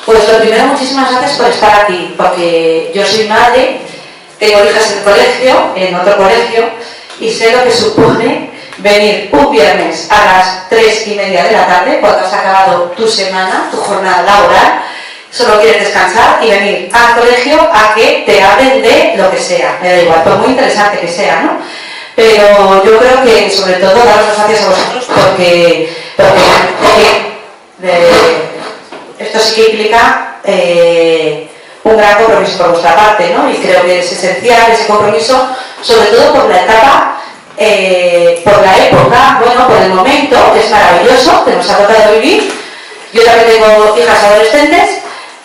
Pues lo primero, muchísimas gracias por estar aquí, porque yo soy madre, tengo hijas en el colegio, en otro colegio, y sé lo que supone venir un viernes a las 3:30 de la tarde, cuando has acabado tu semana, tu jornada laboral, solo quieres descansar y venir al colegio a que te hablen de lo que sea, me da igual, por muy interesante que sea, ¿no? Pero yo creo que, sobre todo, daros las gracias a vosotros porque esto sí que implica un gran compromiso por vuestra parte, ¿no? Y creo que es esencial ese compromiso, sobre todo por la etapa, por la época, bueno, por el momento, que es maravilloso, que nos ha tocado vivir. Yo también tengo hijas adolescentes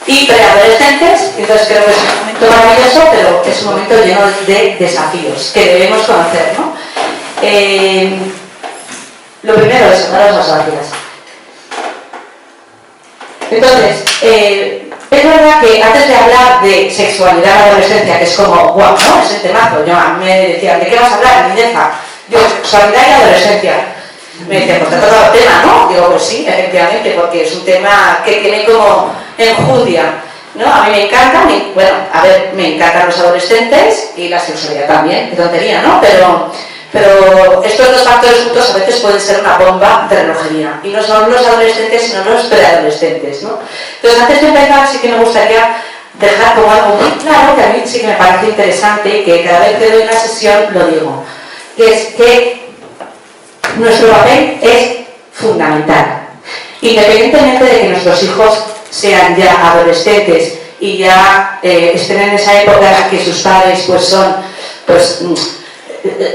y preadolescentes, entonces creo que es un momento maravilloso, pero es un momento lleno de desafíos que debemos conocer, ¿no? Lo primero es daros las gracias. Entonces, es verdad que antes de hablar de sexualidad en la adolescencia, que es como, guau, ¿no? Es el temazo. Yo, a mí me decían, ¿de qué vas a hablar, niñeza? Digo, sexualidad y adolescencia. Me decían, pues te ha tocado el tema, ¿no? Digo, pues sí, efectivamente, porque es un tema que tiene como enjundia, ¿no? A mí me encanta, me encantan los adolescentes y la sexualidad también, qué tontería, ¿no? Pero estos dos factores juntos a veces pueden ser una bomba de relojería. Y no son los adolescentes, sino los preadolescentes, ¿no? Entonces, antes de empezar, sí que me gustaría dejar como algo muy claro, que a mí sí que me parece interesante y que cada vez que doy una sesión lo digo, que es que nuestro papel es fundamental. Independientemente de que nuestros hijos sean ya adolescentes y ya estén en esa época en la que sus padres pues son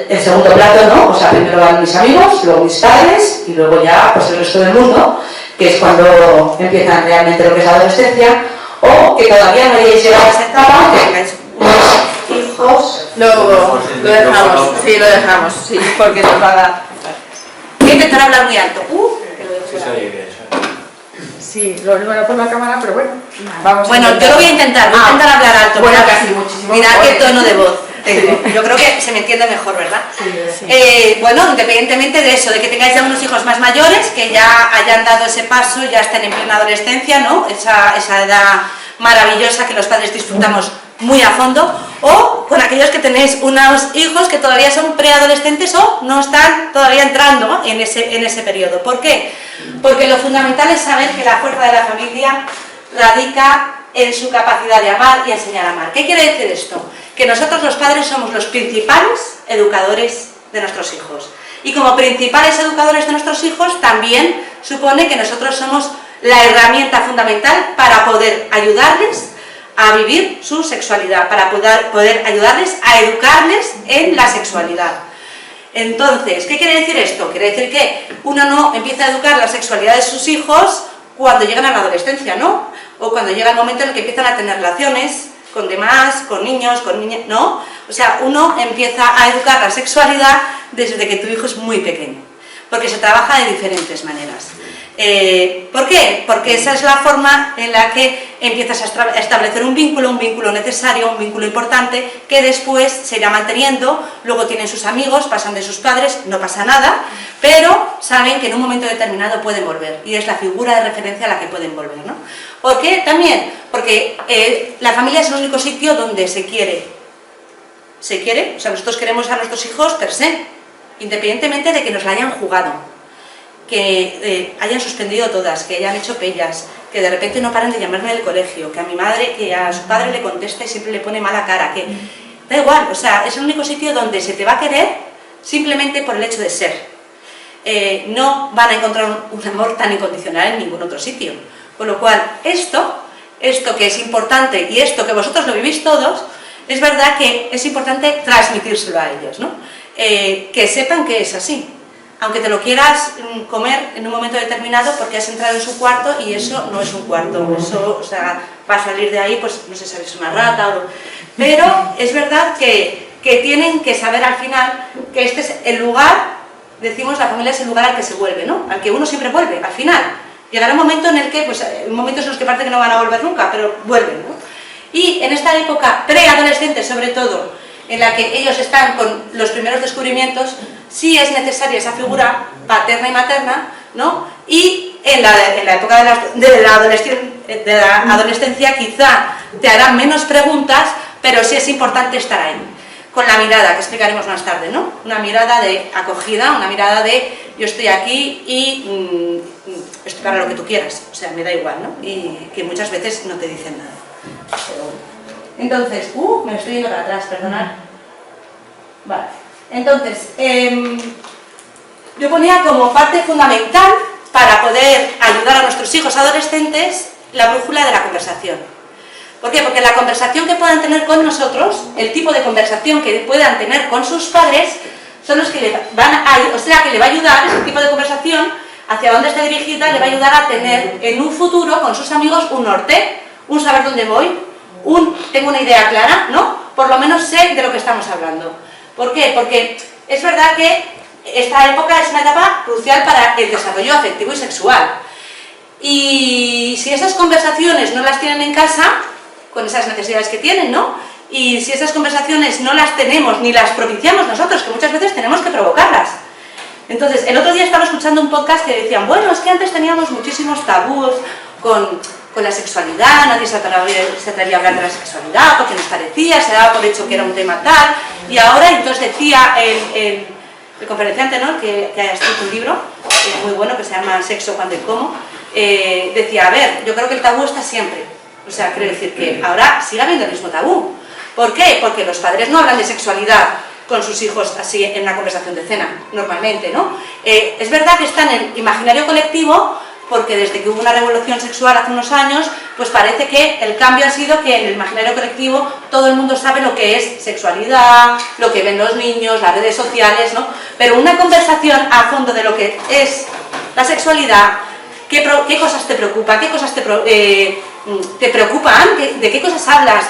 el segundo plato, ¿no? O sea, primero van mis amigos, luego mis padres y luego ya pues el resto del mundo, que es cuando empiezan realmente lo que es la adolescencia, o que todavía no hayáis llegado a esta etapa, que tengáis unos hijos. Lo dejamos, sí, porque nos va a dar. Voy a intentar hablar muy alto. Sí, lo único era por la cámara, pero bueno, vamos. Bueno, yo lo voy a intentar hablar alto. Bueno, casi muchísimo. Mirad qué tono de voz tengo. Yo creo que se me entiende mejor, ¿verdad? Sí. Bueno, independientemente de eso, de que tengáis ya unos hijos más mayores, que ya hayan dado ese paso, ya estén en plena adolescencia, ¿no? Esa edad maravillosa que los padres disfrutamos muy a fondo, o con aquellos que tenéis unos hijos que todavía son preadolescentes o no están todavía entrando, ¿no? en ese periodo. ¿Por qué? Porque lo fundamental es saber que la fuerza de la familia radica en su capacidad de amar y enseñar a amar. ¿Qué quiere decir esto? Que nosotros los padres somos los principales educadores de nuestros hijos. Y como principales educadores de nuestros hijos también supone que nosotros somos la herramienta fundamental para poder ayudarles a vivir su sexualidad, para poder ayudarles a educarles en la sexualidad. Entonces, ¿qué quiere decir esto? Quiere decir que uno no empieza a educar la sexualidad de sus hijos cuando llegan a la adolescencia, ¿no? O cuando llega el momento en el que empiezan a tener relaciones con demás, con niños, con niñas, ¿no? O sea, uno empieza a educar la sexualidad desde que tu hijo es muy pequeño, porque se trabaja de diferentes maneras. ¿Por qué? Porque esa es la forma en la que empiezas a establecer un vínculo necesario, un vínculo importante, que después se irá manteniendo, luego tienen sus amigos, pasan de sus padres, no pasa nada, pero saben que en un momento determinado pueden volver, y es la figura de referencia a la que pueden volver, ¿no? ¿Por qué? También porque la familia es el único sitio donde se quiere, o sea, nosotros queremos a nuestros hijos per se, independientemente de que nos la hayan jugado, que hayan suspendido todas, que hayan hecho pellas, que de repente no paren de llamarme del colegio, que a mi madre, que a su padre le conteste y siempre le pone mala cara, que da igual, o sea, es el único sitio donde se te va a querer simplemente por el hecho de ser. No van a encontrar un amor tan incondicional en ningún otro sitio, con lo cual esto que es importante y esto que vosotros lo vivís todos, es verdad que es importante transmitírselo a ellos, ¿no? Que sepan que es así. Aunque te lo quieras comer en un momento determinado porque has entrado en su cuarto y eso no es un cuarto, eso, o sea, va a salir de ahí, pues no sé si es una rata o... Pero es verdad que tienen que saber al final que este es el lugar, decimos la familia es el lugar al que se vuelve, ¿no? Al que uno siempre vuelve, al final. Llegará un momento en el que, pues momentos en los que parece que no van a volver nunca, pero vuelven, ¿no? Y en esta época preadolescente sobre todo, en la que ellos están con los primeros descubrimientos, sí es necesaria esa figura paterna y materna, ¿no? Y en la época de la de la adolescencia quizá te harán menos preguntas, pero sí es importante estar ahí. Con la mirada, que explicaremos más tarde, ¿no? Una mirada de acogida, una mirada de yo estoy aquí y estoy para lo que tú quieras, o sea, me da igual, ¿no? Y que muchas veces no te dicen nada. Entonces, me estoy yendo para atrás, perdonad. Vale, entonces, yo ponía como parte fundamental para poder ayudar a nuestros hijos adolescentes la brújula de la conversación. ¿Por qué? Porque la conversación que puedan tener con nosotros, el tipo de conversación que puedan tener con sus padres, son los que le van a, o sea, que le va a ayudar, ese tipo de conversación, hacia dónde esté dirigida, le va a ayudar a tener en un futuro con sus amigos un norte, un saber dónde voy, tengo una idea clara, ¿no? Por lo menos sé de lo que estamos hablando. ¿Por qué? Porque es verdad que esta época es una etapa crucial para el desarrollo afectivo y sexual. Y si esas conversaciones no las tienen en casa, con esas necesidades que tienen, ¿no? Y si esas conversaciones no las tenemos ni las propiciamos nosotros, que muchas veces tenemos que provocarlas. Entonces, el otro día estaba escuchando un podcast que decían, bueno, es que antes teníamos muchísimos tabús con la sexualidad, nadie se atrevía a hablar de la sexualidad porque nos parecía, se daba por hecho que era un tema tal, y ahora, entonces decía el conferenciante, ¿no? que ha escrito un libro muy bueno que se llama Sexo, Cuándo y Cómo, decía, a ver, yo creo que el tabú está siempre. O sea, quiero decir que ahora sigue habiendo el mismo tabú. ¿Por qué? Porque los padres no hablan de sexualidad con sus hijos así en una conversación de cena, normalmente, ¿no? Es verdad que está en el imaginario colectivo, porque desde que hubo una revolución sexual hace unos años, pues parece que el cambio ha sido que en el imaginario colectivo todo el mundo sabe lo que es sexualidad, lo que ven los niños, las redes sociales, ¿no? Pero una conversación a fondo de lo que es la sexualidad, qué cosas te preocupan, qué cosas te preocupan, de qué cosas hablas,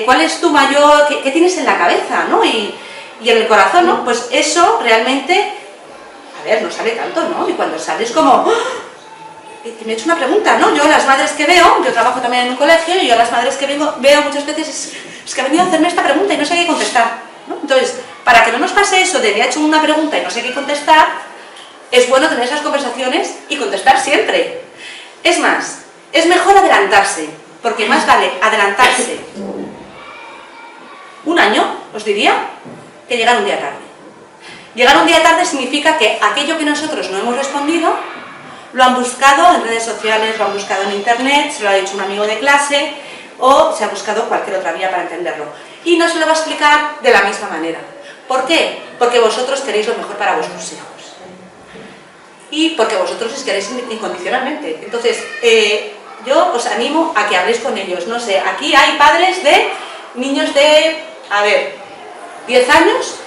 cuál es tu mayor, qué tienes en la cabeza, ¿no? Y en el corazón, ¿no? Pues eso realmente, a ver, no sale tanto, ¿no? Y cuando sales como, me he hecho una pregunta, ¿no? Yo las madres que veo, yo trabajo también en un colegio, y yo las madres que veo muchas veces es que ha venido a hacerme esta pregunta y no sé qué contestar, ¿no? Entonces, para que no nos pase eso de me ha hecho una pregunta y no sé qué contestar, es bueno tener esas conversaciones y contestar siempre. Es más, es mejor adelantarse, porque más vale adelantarse un año, os diría, que llegar un día tarde. Llegar un día tarde significa que aquello que nosotros no hemos respondido, lo han buscado en redes sociales, lo han buscado en internet, se lo ha dicho un amigo de clase, o se ha buscado cualquier otra vía para entenderlo. Y no se lo va a explicar de la misma manera. ¿Por qué? Porque vosotros queréis lo mejor para vuestros hijos. Y porque vosotros les queréis incondicionalmente. Entonces, yo os animo a que habléis con ellos. No sé, aquí hay padres de niños de, a ver, 10 años,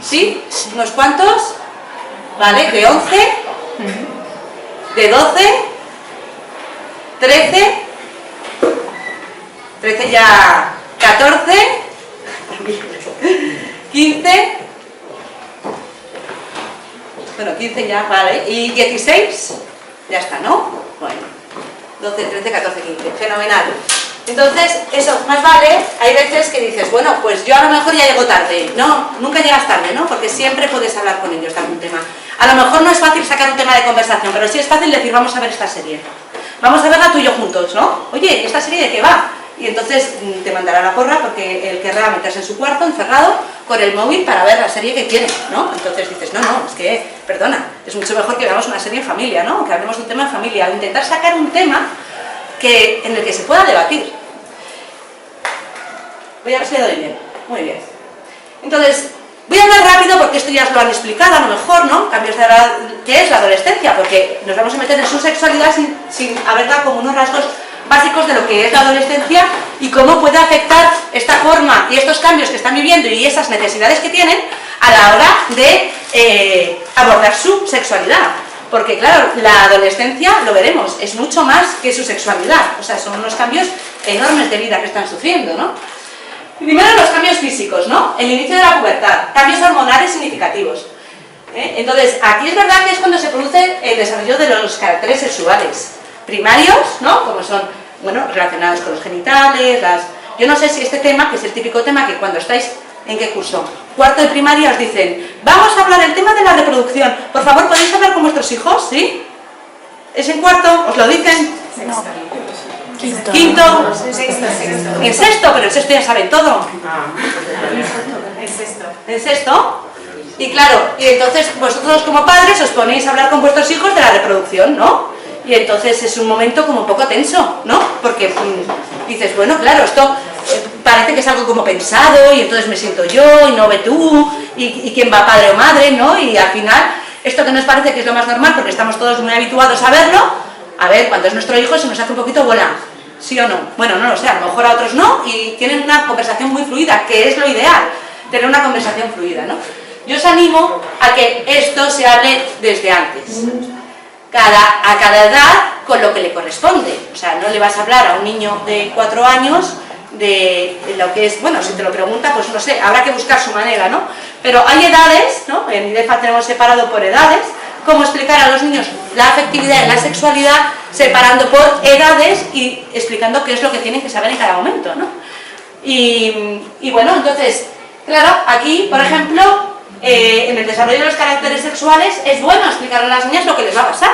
¿sí? ¿Unos cuantos? ¿Vale? ¿De 11? ¿De 12? ¿13? ¿13 ya? ¿14? ¿15? Bueno, 15 ya, vale. ¿Y 16? Ya está, ¿no? Bueno, 12, 13, 14, 15. Fenomenal. Entonces, eso, más vale, hay veces que dices, bueno, pues yo a lo mejor ya llego tarde. No, nunca llegas tarde, ¿no? Porque siempre puedes hablar con ellos de algún tema. A lo mejor no es fácil sacar un tema de conversación, pero sí es fácil decir, vamos a ver esta serie. Vamos a verla tú y yo juntos, ¿no? Oye, ¿esta serie de qué va? Y entonces te mandará la porra porque él querrá meterse en su cuarto, encerrado, con el móvil para ver la serie que quiere, ¿no? Entonces dices, no, es que, perdona, es mucho mejor que veamos una serie en familia, ¿no? Que hablemos de un tema en familia, o intentar sacar un tema en el que se pueda debatir. Voy a ver si le doy bien. Muy bien. Entonces, voy a hablar rápido porque esto ya os lo han explicado, a lo mejor, ¿no? Cambios de edad, ¿qué es la adolescencia? Porque nos vamos a meter en su sexualidad sin haberla como unos rasgos básicos de lo que es la adolescencia y cómo puede afectar esta forma y estos cambios que están viviendo y esas necesidades que tienen a la hora de abordar su sexualidad. Porque claro, la adolescencia, lo veremos, es mucho más que su sexualidad. O sea, son unos cambios enormes de vida que están sufriendo, ¿no? Primero los cambios físicos, ¿no? El inicio de la pubertad, cambios hormonales significativos. Entonces, aquí es verdad que es cuando se produce el desarrollo de los caracteres sexuales primarios, ¿no? Como son, bueno, relacionados con los genitales, Yo no sé si este tema, que es el típico tema que cuando estáis, ¿en qué curso? Cuarto de primaria os dicen, vamos a hablar el tema de la reproducción. Por favor, ¿podéis hablar con vuestros hijos? ¿Sí? ¿Es en cuarto? ¿Os lo dicen? No. quinto, en sexto, pero en sexto ya saben todo. En sexto. Y claro, y entonces vosotros como padres os ponéis a hablar con vuestros hijos de la reproducción, ¿no? Y entonces es un momento como un poco tenso, ¿no? Porque dices, bueno, claro, esto parece que es algo como pensado y entonces me siento yo y no ve tú y quién va, padre o madre, ¿no? Y al final, esto que nos parece que es lo más normal porque estamos todos muy habituados a verlo, a ver, cuando es nuestro hijo se nos hace un poquito bola, ¿sí o no? Bueno, no lo sé, a lo mejor a otros no y tienen una conversación muy fluida, que es lo ideal, tener una conversación fluida, ¿no? Yo os animo a que esto se hable desde antes, a cada edad con lo que le corresponde. O sea, no le vas a hablar a un niño de 4 años de lo que es, bueno, si te lo pregunta, pues no sé, habrá que buscar su manera, ¿no? Pero hay edades, ¿no? En IDEFA tenemos separado por edades, cómo explicar a los niños la afectividad y la sexualidad, separando por edades y explicando qué es lo que tienen que saber en cada momento, ¿no? Y bueno, entonces, claro, aquí, por ejemplo, en el desarrollo de los caracteres sexuales es bueno explicarle a las niñas lo que les va a pasar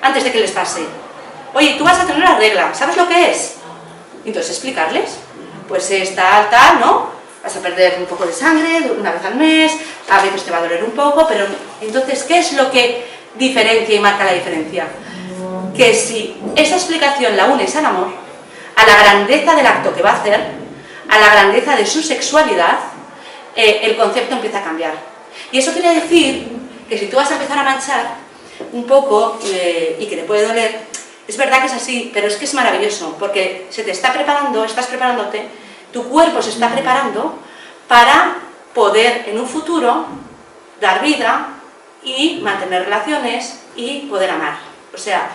antes de que les pase. Oye, tú vas a tener una regla, ¿sabes lo que es? Entonces explicarles, pues es tal, tal, ¿no? Vas a perder un poco de sangre una vez al mes, a veces te va a doler un poco, pero entonces, ¿qué es lo que diferencia y marca la diferencia? Que si esa explicación la unes al amor, a la grandeza del acto que va a hacer, a la grandeza de su sexualidad, el concepto empieza a cambiar. Y eso quiere decir que si tú vas a empezar a manchar un poco y que te puede doler, es verdad que es así, pero es que es maravilloso, porque se te está preparando, estás preparándote, tu cuerpo se está preparando para poder en un futuro dar vida y mantener relaciones y poder amar. O sea,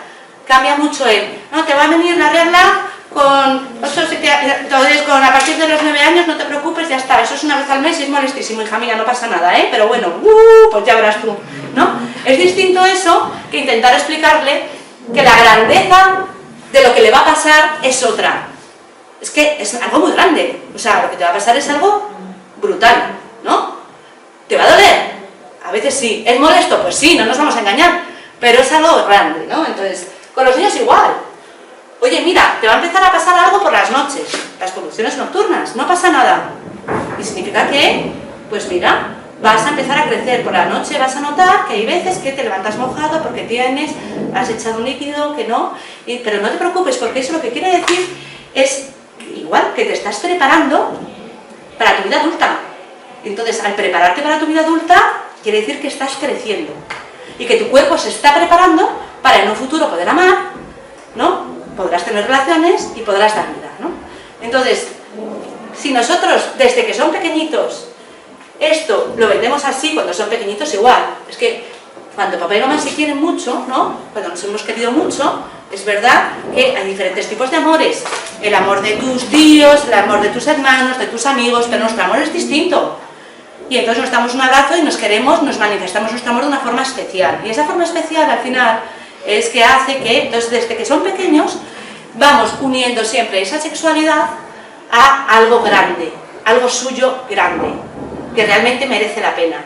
cambia mucho no, te va a venir la regla con 8 o 7 años, entonces a partir de los 9 años no te preocupes, ya está, eso es una vez al mes y es molestísimo, hija mía, no pasa nada, pero bueno, pues ya verás tú, ¿no? Es distinto eso que intentar explicarle que la grandeza de lo que le va a pasar es otra. Es que es algo muy grande, o sea, lo que te va a pasar es algo brutal, ¿no? ¿Te va a doler? A veces sí. ¿Es molesto? Pues sí, no nos vamos a engañar, pero es algo grande, ¿no? Entonces, con los niños igual. Oye, mira, te va a empezar a pasar algo por las noches, las convulsiones nocturnas, no pasa nada. ¿Y significa qué? Pues mira, vas a empezar a crecer por la noche, vas a notar que hay veces que te levantas mojado porque has echado un líquido, que no, pero no te preocupes porque eso lo que quiere decir es igual que te estás preparando para tu vida adulta. Entonces, al prepararte para tu vida adulta, quiere decir que estás creciendo y que tu cuerpo se está preparando para en un futuro poder amar, ¿no? Podrás tener relaciones y podrás dar vida, ¿no? Entonces, si nosotros, desde que son pequeñitos, esto lo vendemos así, cuando son pequeñitos igual, es que cuando papá y mamá se quieren mucho, ¿no? Cuando nos hemos querido mucho, es verdad que hay diferentes tipos de amores. El amor de tus tíos, el amor de tus hermanos, de tus amigos, pero nuestro amor es distinto. Y entonces nos damos un abrazo y nos queremos, nos manifestamos nuestro amor de una forma especial. Y esa forma especial, al final, es que hace que, entonces, desde que son pequeños, vamos uniendo siempre esa sexualidad a algo grande, algo suyo grande, que realmente merece la pena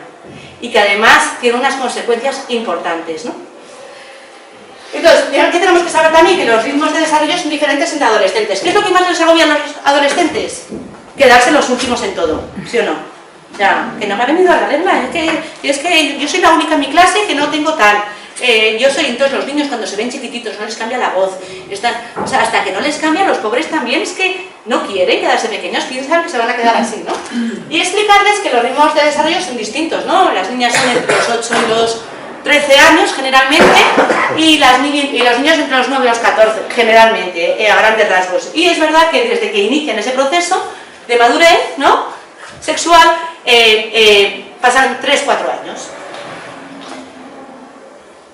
y que además tiene unas consecuencias importantes, ¿no? Entonces, ¿qué tenemos que saber también? Que los ritmos de desarrollo son diferentes entre adolescentes. ¿Qué es lo que más les agobia a los adolescentes? Quedarse los últimos en todo, ¿sí o no? Ya, que no me ha venido a la regla, es que yo soy la única en mi clase que no tengo tal. Entonces los niños cuando se ven chiquititos no les cambia la voz, o sea, hasta que no les cambia, los pobres también es que no quieren quedarse pequeños, piensan que se van a quedar así, ¿no? Y explicarles que los ritmos de desarrollo son distintos, ¿no? Las niñas son entre los 8 y los 13 años generalmente y los niños entre los 9 y los 14 generalmente, a grandes rasgos. Y es verdad que desde que inician ese proceso de madurez, ¿no?, sexual, pasan 3-4 años.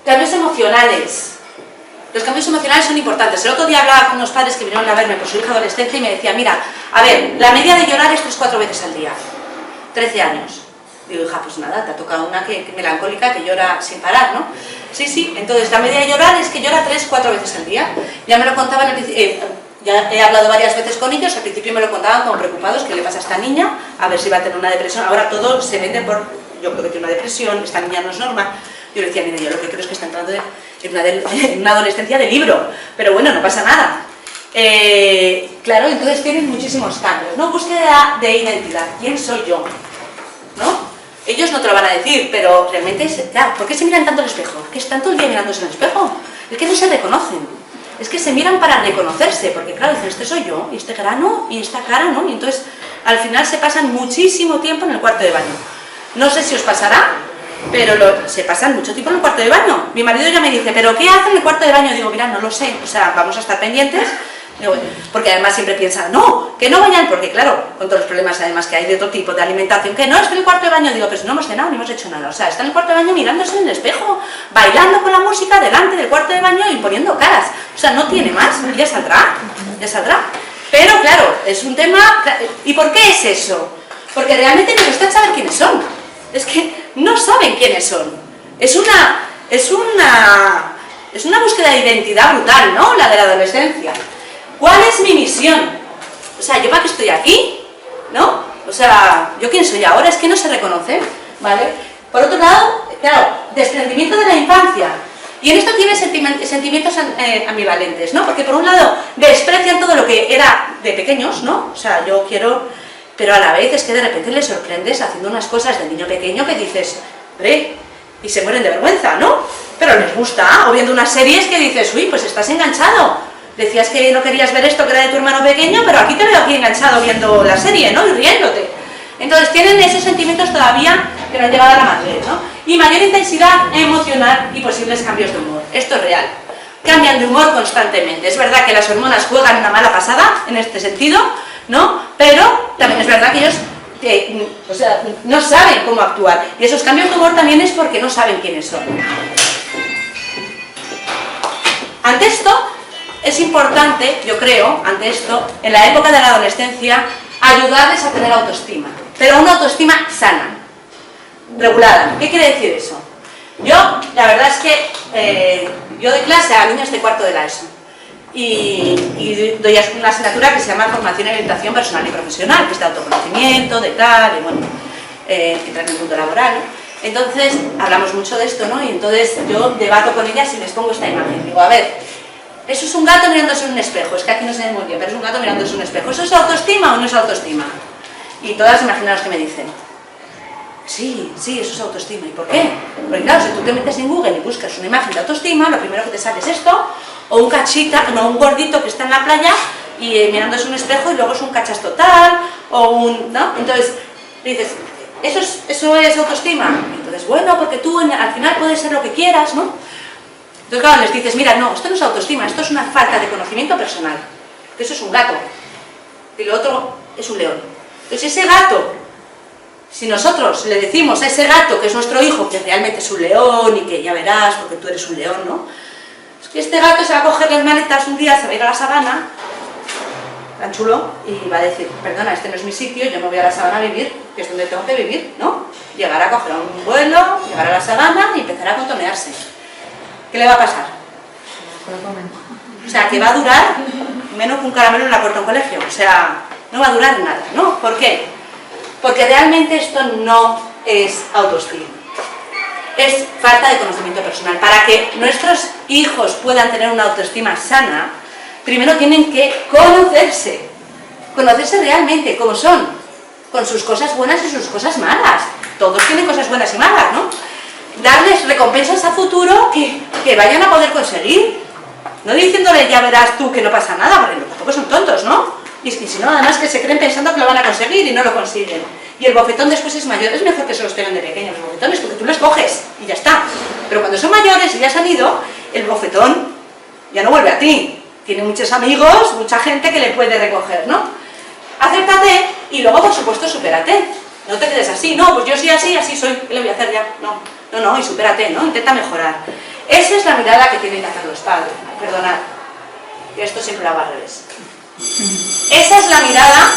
Cambios emocionales. Los cambios emocionales son importantes. El otro día hablaba con unos padres que vinieron a verme por su hija adolescente y me decía, mira, a ver, la media de llorar es 3-4 veces al día. 13 años. Digo, hija, pues nada, te ha tocado una que melancólica que llora sin parar, ¿no? Sí, sí, entonces la media de llorar es que llora 3-4 veces al día. Ya me lo contaban, ya he hablado varias veces con ellos, al principio me lo contaban como preocupados, ¿qué le pasa a esta niña? A ver si va a tener una depresión. Ahora todo se vende por, yo creo que tiene una depresión, esta niña no es normal. Yo le decía, mira, yo lo que creo es que está entrando en una adolescencia de libro, pero bueno, no pasa nada. Claro, entonces tienen muchísimos cambios, ¿no? Búsqueda de identidad, ¿quién soy yo? ¿No? Ellos no te lo van a decir, pero realmente es... Claro, ¿por qué se miran tanto al espejo? ¿Es que están todo el día mirándose en el espejo? Es que no se reconocen. Es que se miran para reconocerse, porque claro, dicen, este soy yo, y este grano, y esta cara, ¿no? Y entonces, al final se pasan muchísimo tiempo en el cuarto de baño. No sé si os pasará, pero se pasan mucho tiempo en el cuarto de baño. Mi marido ya me dice, ¿pero qué hacen en el cuarto de baño? Digo, mira, no lo sé, o sea, vamos a estar pendientes. Digo, porque además siempre piensan, no, que no vayan, porque claro, con todos los problemas además que hay de otro tipo de alimentación, que no, es que en el cuarto de baño, digo, pero si no hemos cenado ni hemos hecho nada, o sea, está en el cuarto de baño mirándose en el espejo, bailando con la música delante del cuarto de baño y poniendo caras, o sea, no tiene más, ya saldrá, pero claro, es un tema, ¿y por qué es eso? Porque realmente les gusta saber quiénes son, es que no saben quiénes son, es una búsqueda de identidad brutal, ¿no?, la de la adolescencia. ¿Cuál es mi misión? O sea, ¿yo para qué estoy aquí? ¿No? O sea, ¿yo quién soy ahora? Es que no se reconoce, ¿vale? Por otro lado, claro, desprendimiento de la infancia. Y en esto tiene sentimientos ambivalentes, ¿no? Porque por un lado desprecian todo lo que era de pequeños, ¿no? O sea, yo quiero... Pero a la vez es que de repente les sorprendes haciendo unas cosas de niño pequeño que dices, ¡hombre! Y se mueren de vergüenza, ¿no? Pero les gusta, o viendo unas series que dices, uy, pues estás enganchado. Decías que no querías ver esto que era de tu hermano pequeño, pero aquí te veo aquí enganchado viendo la serie, ¿no? Y riéndote. Entonces tienen esos sentimientos todavía que no han llegado a la madurez, ¿no? Y mayor intensidad emocional y posibles cambios de humor. Esto es real. Cambian de humor constantemente. Es verdad que las hormonas juegan una mala pasada en este sentido, ¿no? Pero también es verdad que ellos o sea, no saben cómo actuar. Y esos cambios de humor también es porque no saben quiénes son. Ante esto, es importante, yo creo, ante esto, en la época de la adolescencia, ayudarles a tener autoestima, pero una autoestima sana, regulada. ¿Qué quiere decir eso? Yo, la verdad es que yo doy clase a niños de cuarto de la ESO y doy una asignatura que se llama Formación y Orientación Personal y Profesional, que es de autoconocimiento, de tal, y bueno, entrar en el mundo laboral, ¿no? Entonces, hablamos mucho de esto, ¿no? Y entonces yo debato con ellas y les pongo esta imagen. Digo, a ver, eso es un gato mirándose en un espejo, es que aquí no se ve muy bien, pero es un gato mirándose en un espejo. ¿Eso es autoestima o no es autoestima? Y todas imaginaos que me dicen, sí, eso es autoestima. ¿Y por qué? Porque claro, si tú te metes en Google y buscas una imagen de autoestima, lo primero que te sale es esto, o un cachita, no, un gordito que está en la playa y mirándose un espejo y luego es un cachas total, o un... ¿no? Entonces, dices, ¿eso es autoestima? Entonces, bueno, porque tú al final puedes ser lo que quieras, ¿no? Entonces, claro, les dices, mira, no, esto no es autoestima, esto es una falta de conocimiento personal. Eso es un gato. Y lo otro es un león. Entonces, ese gato, si nosotros le decimos a ese gato, que es nuestro hijo, que realmente es un león y que ya verás, porque tú eres un león, ¿no? Es que este gato se va a coger las maletas un día, se va a ir a la sabana, tan chulo, y va a decir, perdona, este no es mi sitio, yo me voy a la sabana a vivir, que es donde tengo que vivir, ¿no? Llegará a coger un vuelo, llegará a la sabana y empezará a contonearse. ¿Qué le va a pasar? O sea, que va a durar menos que un caramelo en la puerta de un colegio. O sea, no va a durar nada, ¿no? ¿Por qué? Porque realmente esto no es autoestima. Es falta de conocimiento personal. Para que nuestros hijos puedan tener una autoestima sana, primero tienen que conocerse. Conocerse realmente, como son. Con sus cosas buenas y sus cosas malas. Todos tienen cosas buenas y malas, ¿no? Darles recompensas a futuro que vayan a poder conseguir. No diciéndole, ya verás tú que no pasa nada, porque tampoco son tontos, ¿no? Y si no, además que se creen pensando que lo van a conseguir y no lo consiguen. Y el bofetón después es mayor, es mejor que se los peguen de pequeños los bofetones, porque tú los coges y ya está. Pero cuando son mayores y ya se han ido, el bofetón ya no vuelve a ti. Tiene muchos amigos, mucha gente que le puede recoger, ¿no? Acéptate y luego, por supuesto, supérate. No te quedes así, no, pues yo soy así, así soy, ¿qué le voy a hacer ya? No, y supérate, ¿no? Intenta mejorar. Esa es la mirada que tienen que hacer los padres. Perdonad, que esto siempre lo hago al revés. Esa es la mirada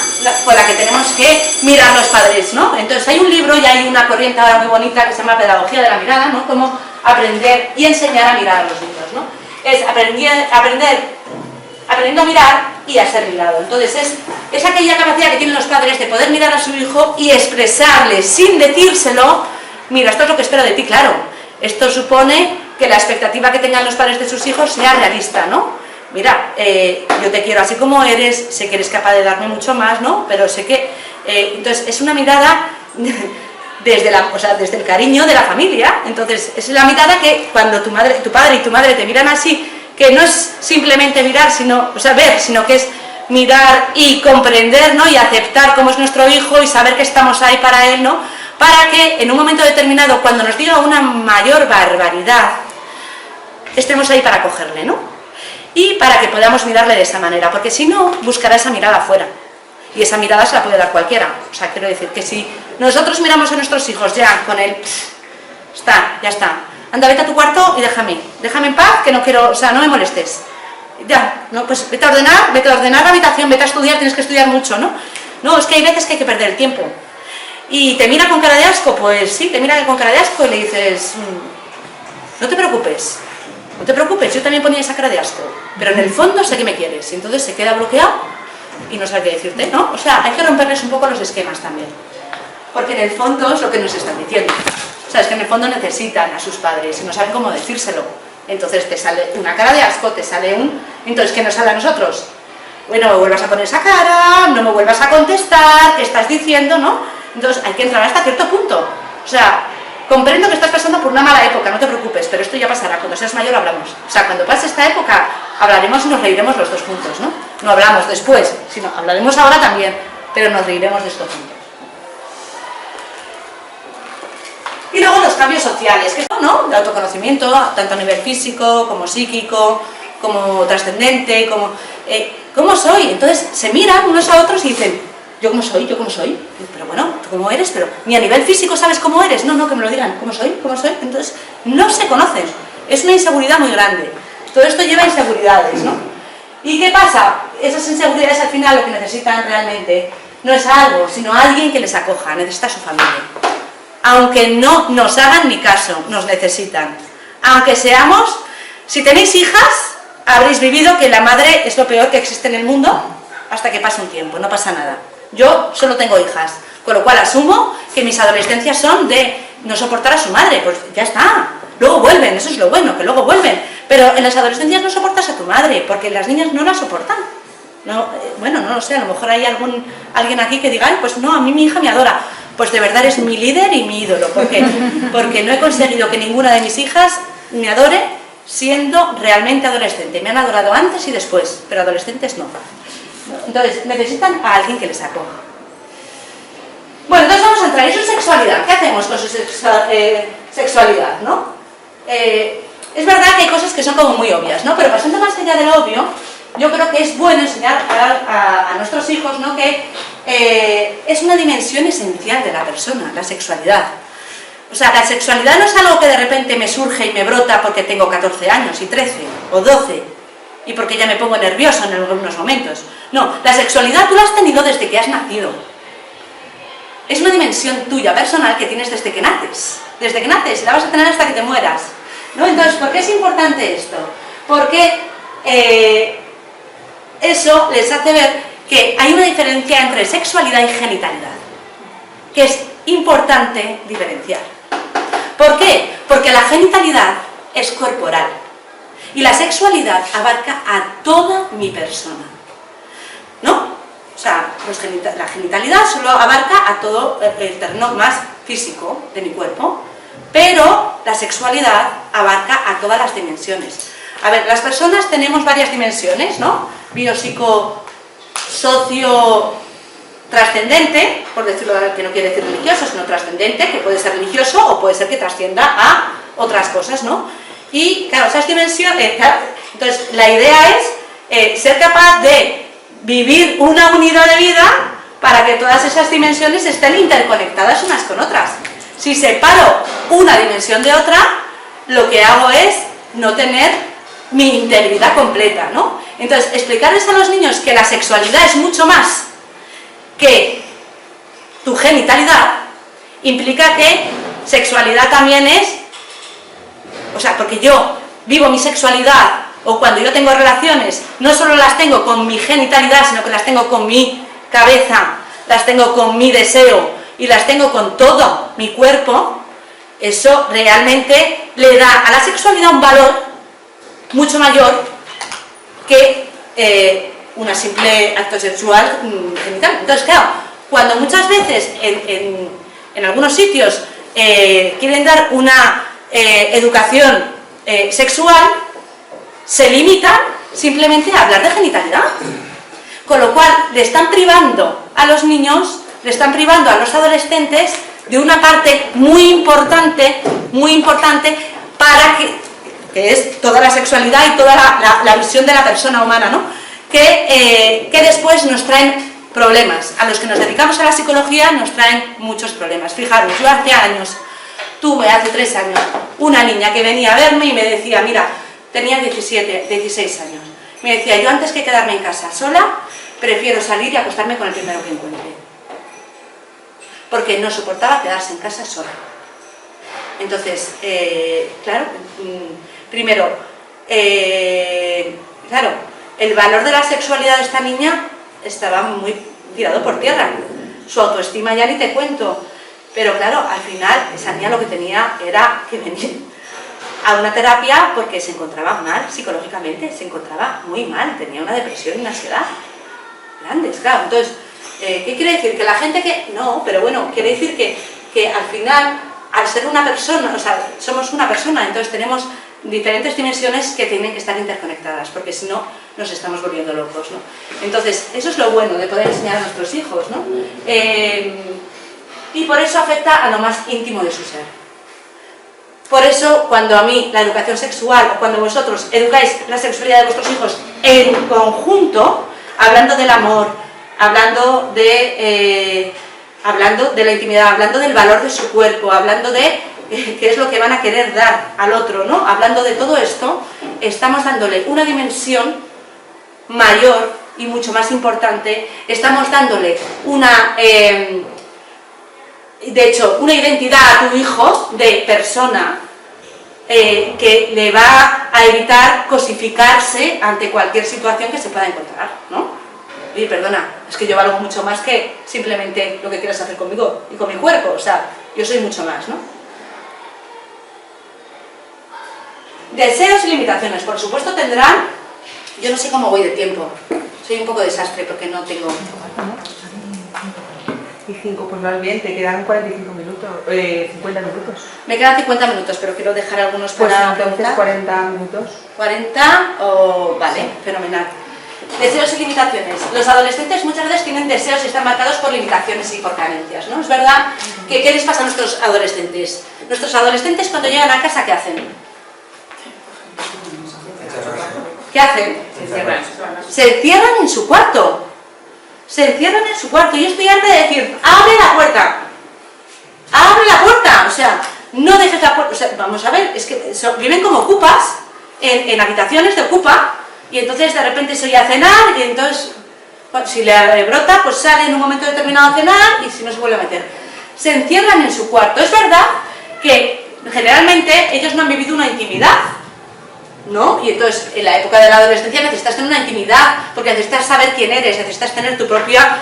con la que tenemos que mirar los padres, ¿no? Entonces hay un libro y hay una corriente ahora muy bonita que se llama Pedagogía de la Mirada, ¿no? Cómo aprender y enseñar a mirar a los niños, ¿no? Es aprendiendo a mirar y a ser mirado. Entonces es aquella capacidad que tienen los padres de poder mirar a su hijo y expresarle sin decírselo, mira, esto es lo que espero de ti, claro. Esto supone que la expectativa que tengan los padres de sus hijos sea realista, ¿no? mira, yo te quiero así como eres, sé que eres capaz de darme mucho más, ¿no? Pero sé que... entonces, es una mirada desde el cariño de la familia. Entonces, es la mirada que cuando tu padre y tu madre te miran así, que no es simplemente mirar, sino, ver, sino que es mirar y comprender, ¿no? Y aceptar cómo es nuestro hijo y saber que estamos ahí para él, ¿no? Para que en un momento determinado, cuando nos diga una mayor barbaridad, estemos ahí para acogerle, ¿no? Y para que podamos mirarle de esa manera, porque si no, buscará esa mirada afuera. Y esa mirada se la puede dar cualquiera. O sea, quiero decir que si nosotros miramos a nuestros hijos ya con el... ya está. Anda, vete a tu cuarto y déjame en paz, que no quiero, no me molestes. Ya, no, pues vete a ordenar la habitación, vete a estudiar, tienes que estudiar mucho, ¿no? No, es que hay veces que hay que perder el tiempo. Y te mira con cara de asco, pues sí, te mira con cara de asco y le dices, no te preocupes, yo también ponía esa cara de asco, pero en el fondo sé que me quieres, y entonces se queda bloqueado y no sabe qué decirte, ¿no? O sea, hay que romperles un poco los esquemas también, porque en el fondo es lo que nos están diciendo. O sea, es que en el fondo necesitan a sus padres y no saben cómo decírselo. Entonces te sale una cara de asco, te sale un... Entonces, ¿qué nos sale a nosotros? Bueno, me vuelvas a poner esa cara, no me vuelvas a contestar, ¿qué estás diciendo, no? Entonces hay que entrar hasta cierto punto. O sea, comprendo que estás pasando por una mala época, no te preocupes, pero esto ya pasará, cuando seas mayor hablamos. O sea, cuando pase esta época hablaremos y nos reiremos los dos juntos, ¿no? No hablamos después, sino hablaremos ahora también, pero nos reiremos de esto juntos. Y luego los cambios sociales, que son, ¿no? De autoconocimiento, tanto a nivel físico, como psíquico, como trascendente, como... ¿cómo soy? Entonces se miran unos a otros y dicen, ¿yo cómo soy? Pero bueno, ¿tú cómo eres? Pero ni a nivel físico sabes cómo eres. No, que me lo digan, ¿cómo soy? Entonces no se conocen. Es una inseguridad muy grande. Todo esto lleva a inseguridades, ¿no? ¿Y qué pasa? Esas inseguridades al final lo que necesitan realmente no es algo, sino alguien que les acoja, necesita a su familia. Aunque no nos hagan ni caso, nos necesitan. Aunque seamos, si tenéis hijas, habréis vivido que la madre es lo peor que existe en el mundo hasta que pasa un tiempo, no pasa nada. Yo solo tengo hijas, con lo cual asumo que mis adolescencias son de no soportar a su madre, pues ya está. Luego vuelven, eso es lo bueno, que luego vuelven. Pero en las adolescencias no soportas a tu madre, porque las niñas no la soportan. No, bueno, no lo sé, a lo mejor hay alguien aquí que diga, ay, pues no, a mí mi hija me adora. Pues de verdad es mi líder y mi ídolo. ¿Por qué? Porque no he conseguido que ninguna de mis hijas me adore siendo realmente adolescente. Me han adorado antes y después, pero adolescentes no. Entonces, necesitan a alguien que les acoja. Bueno, entonces vamos a entrar en su sexualidad. ¿Qué hacemos con su sexualidad, no? Es verdad que hay cosas que son como muy obvias, ¿no? Pero pasando más allá de lo obvio, yo creo que es bueno enseñar a nuestros hijos, ¿no? Que es una dimensión esencial de la persona, la sexualidad. O sea, la sexualidad no es algo que de repente me surge y me brota porque tengo 14 años y 13 o 12 y porque ya me pongo nerviosa en algunos momentos. No, la sexualidad tú la has tenido desde que has nacido. Es una dimensión tuya, personal, que tienes desde que naces. Desde que naces y la vas a tener hasta que te mueras, ¿no? Entonces, ¿por qué es importante esto? Porque eso les hace ver que hay una diferencia entre sexualidad y genitalidad, que es importante diferenciar. ¿Por qué? Porque la genitalidad es corporal y la sexualidad abarca a toda mi persona, ¿no? O sea, la genitalidad solo abarca a todo el terreno más físico de mi cuerpo, pero la sexualidad abarca a todas las dimensiones. A ver, las personas tenemos varias dimensiones, ¿no? Biopsico, socio, trascendente, por decirlo, que no quiere decir religioso, sino trascendente, que puede ser religioso o puede ser que trascienda a otras cosas, ¿no? Y claro, esas dimensiones, entonces la idea es ser capaz de vivir una unidad de vida para que todas esas dimensiones estén interconectadas unas con otras. Si separo una dimensión de otra, lo que hago es no tener mi integridad completa, ¿no? Entonces, explicarles a los niños que la sexualidad es mucho más que tu genitalidad, implica que sexualidad también es, o sea, porque yo vivo mi sexualidad, o cuando yo tengo relaciones, no solo las tengo con mi genitalidad, sino que las tengo con mi cabeza, las tengo con mi deseo, y las tengo con todo mi cuerpo, eso realmente le da a la sexualidad un valor mucho mayor que un simple acto sexual genital. Entonces, claro, cuando muchas veces en algunos sitios quieren dar una educación sexual, se limitan simplemente a hablar de genitalidad. Con lo cual, le están privando a los niños, le están privando a los adolescentes de una parte muy importante para que es toda la sexualidad y toda la visión de la persona humana, ¿no? Que después nos traen problemas. A los que nos dedicamos a la psicología nos traen muchos problemas. Fijaros, yo hace años, hace 3 años, una niña que venía a verme y me decía, mira, tenía 16 años, me decía, yo antes que quedarme en casa sola, prefiero salir y acostarme con el primero que encuentre. Porque no soportaba quedarse en casa sola. Entonces, claro, primero, claro, el valor de la sexualidad de esta niña estaba muy tirado por tierra. Su autoestima ya ni te cuento. Pero claro, al final, esa niña lo que tenía era que venir a una terapia porque se encontraba mal psicológicamente, se encontraba muy mal, tenía una depresión y una ansiedad grandes, claro. Entonces, ¿qué quiere decir? Que la gente que... No, pero bueno, quiere decir que al final, al ser una persona, o sea, somos una persona, entonces tenemos diferentes dimensiones que tienen que estar interconectadas, porque si no, nos estamos volviendo locos, ¿no? Entonces, eso es lo bueno de poder enseñar a nuestros hijos, ¿no? Y por eso afecta a lo más íntimo de su ser. Por eso, cuando a mí la educación sexual, o cuando vosotros educáis la sexualidad de vuestros hijos en conjunto, hablando del amor, hablando de la intimidad, hablando del valor de su cuerpo, hablando de qué es lo que van a querer dar al otro, ¿no? Hablando de todo esto, estamos dándole una dimensión mayor y mucho más importante, estamos dándole una... de hecho, una identidad a tu hijo de persona que le va a evitar cosificarse ante cualquier situación que se pueda encontrar, ¿no? Oye, perdona, es que yo valgo mucho más que simplemente lo que quieras hacer conmigo y con mi cuerpo, o sea, yo soy mucho más, ¿no? Deseos y limitaciones, por supuesto tendrán... Yo no sé cómo voy de tiempo, soy un poco desastre porque no tengo... Y 5, pues más bien, te quedan 45 minutos, 50 minutos. Me quedan 50 minutos, pero quiero dejar algunos Pues para entonces preguntar. 40 minutos. 40 o... Vale, fenomenal. Deseos y limitaciones. Los adolescentes muchas veces tienen deseos y están marcados por limitaciones y por carencias, ¿no? Es verdad que ¿qué les pasa a nuestros adolescentes? Nuestros adolescentes cuando llegan a casa, ¿qué hacen? ¿Qué hacen? Se encierran en su cuarto. Se encierran en su cuarto. Yo estoy harta de decir, ¡abre la puerta! ¡Abre la puerta! O sea, no dejes la puerta. O sea, vamos a ver, es que viven como ocupas, en habitaciones de ocupa, y entonces de repente se oye a cenar, y entonces, si le brota, pues sale en un momento determinado a cenar, y si no se vuelve a meter. Se encierran en su cuarto. Es verdad que generalmente ellos no han vivido una intimidad, ¿no? Y entonces, en la época de la adolescencia necesitas tener una intimidad, porque necesitas saber quién eres, necesitas tener tu propia...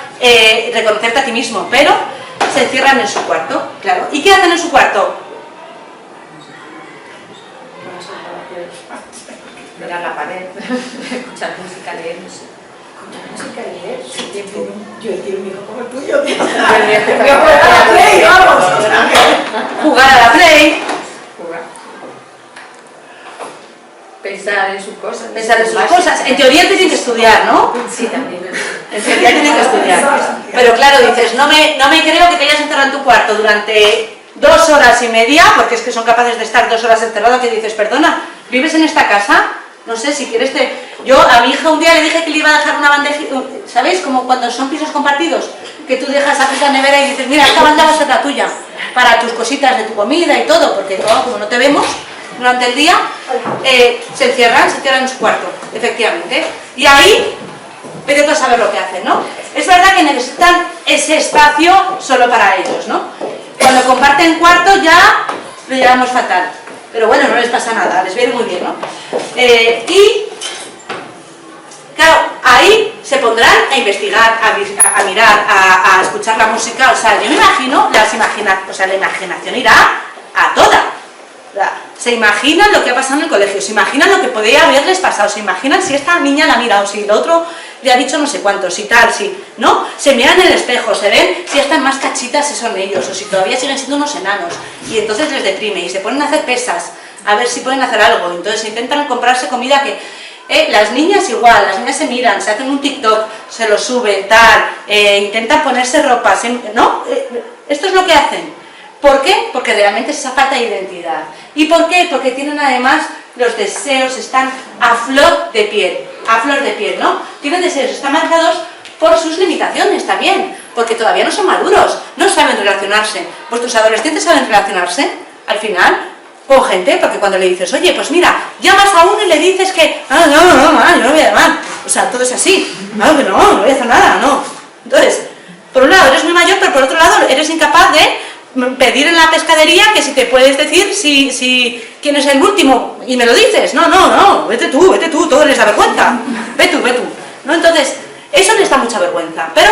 reconocerte a ti mismo, pero se encierran en su cuarto, claro. ¿Y qué hacen en su cuarto? Mirar la pared, escuchar música, leer, no sé. ¿Escuchar música y leer? Sí, tiempo. Yo quiero un hijo como el tuyo. Jugar a la Play, vamos. Jugar a la Play. Pensar en sus cosas. Pensar en sus cosas. En teoría tienen que estudiar, ¿no? Sí, también. En teoría tienen que estudiar. Pero claro, dices, no me creo que te hayas encerrado en tu cuarto durante 2 horas y media, porque es que son capaces de estar 2 horas encerrados, que dices, perdona, ¿vives en esta casa? No sé, si quieres Yo a mi hija un día le dije que le iba a dejar una bandeja, ¿sabéis? Como cuando son pisos compartidos, que tú dejas aquí la nevera y dices, mira, esta banda va a ser la tuya, para tus cositas de tu comida y todo, porque como no te vemos durante el día, se encierran en su cuarto, efectivamente. Y ahí, vete tú a saber lo que hacen, ¿no? Es verdad que necesitan ese espacio solo para ellos, ¿no? Cuando comparten cuarto ya lo llevamos fatal. Pero bueno, no les pasa nada, les viene muy bien, ¿no? Y, claro, ahí se pondrán a investigar, a mirar, a escuchar la música. O sea, yo me imagino, la imaginación irá a toda. se imaginan lo que ha pasado en el colegio, se imaginan lo que podría haberles pasado, se imaginan si esta niña la ha mirado, si el otro le ha dicho no sé cuánto, si tal, si, ¿no? Se miran en el espejo, se ven si están más cachitas si son ellos, o si todavía siguen siendo unos enanos, y entonces les deprime, y se ponen a hacer pesas, a ver si pueden hacer algo, entonces intentan comprarse comida que... las niñas igual, las niñas se miran, se hacen un TikTok, se lo suben, tal, intentan ponerse ropa, ¿no? Esto es lo que hacen. ¿Por qué? Porque realmente es esa falta de identidad. ¿Y por qué? Porque tienen además los deseos, están a flor de piel, ¿no? Tienen deseos, están marcados por sus limitaciones también, porque todavía no son maduros, no saben relacionarse. ¿Vuestros adolescentes saben relacionarse al final? Con gente, porque cuando le dices, oye, pues mira, llamas a uno y le dices que, no, yo no voy a llamar, o sea, todo es así, no voy a hacer nada, no. Entonces, por un lado eres muy mayor, pero por otro lado eres incapaz de pedir en la pescadería que si te puedes decir si quién es el último, y me lo dices, no, vete tú, todo les da vergüenza, ve tú, ¿no? Entonces, eso les da mucha vergüenza, pero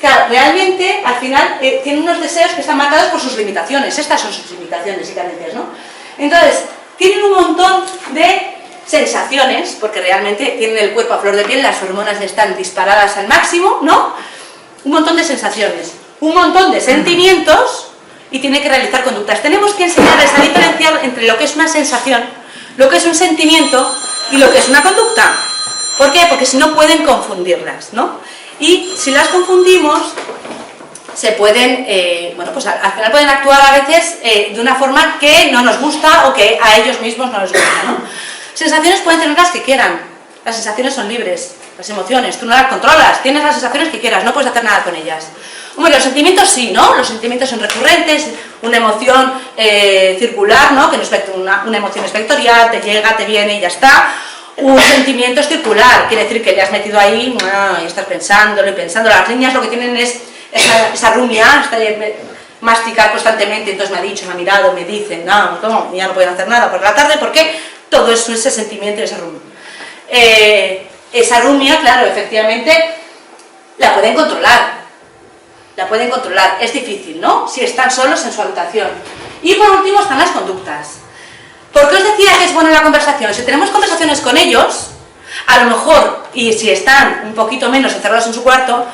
claro, realmente, al final, tienen unos deseos que están marcados por sus limitaciones, estas son sus limitaciones y carencias, ¿no? Entonces, tienen un montón de sensaciones, porque realmente tienen el cuerpo a flor de piel, las hormonas están disparadas al máximo, ¿no? Un montón de sensaciones, un montón de sentimientos, y tienen que realizar conductas. Tenemos que enseñarles a diferenciar entre lo que es una sensación, lo que es un sentimiento y lo que es una conducta. ¿Por qué? Porque si no pueden confundirlas, ¿no? Y si las confundimos, se pueden, bueno, pues al final pueden actuar a veces de una forma que no nos gusta o que a ellos mismos no les gusta, ¿no? Sensaciones pueden tener las que quieran, las sensaciones son libres, las emociones, tú no las controlas, tienes las sensaciones que quieras, no puedes hacer nada con ellas. Bueno, los sentimientos sí, ¿no? Los sentimientos son recurrentes, una emoción circular, ¿no? Que no es una emoción es vectorial, te llega, te viene y ya está. Un sentimiento es circular, quiere decir que le has metido ahí y estás pensándolo y pensando. Las niñas lo que tienen es esa rumia, masticar constantemente, entonces me ha dicho, me ha mirado, me dicen, no, ya no pueden hacer nada por la tarde, porque todo eso, ese sentimiento y esa rumia. Esa rumia, claro, efectivamente, la pueden controlar. Es difícil, ¿no? Si están solos en su habitación. Y por último están las conductas. ¿Por qué os decía que es buena la conversación? Si tenemos conversaciones con ellos, a lo mejor, y si están un poquito menos encerrados en su cuarto,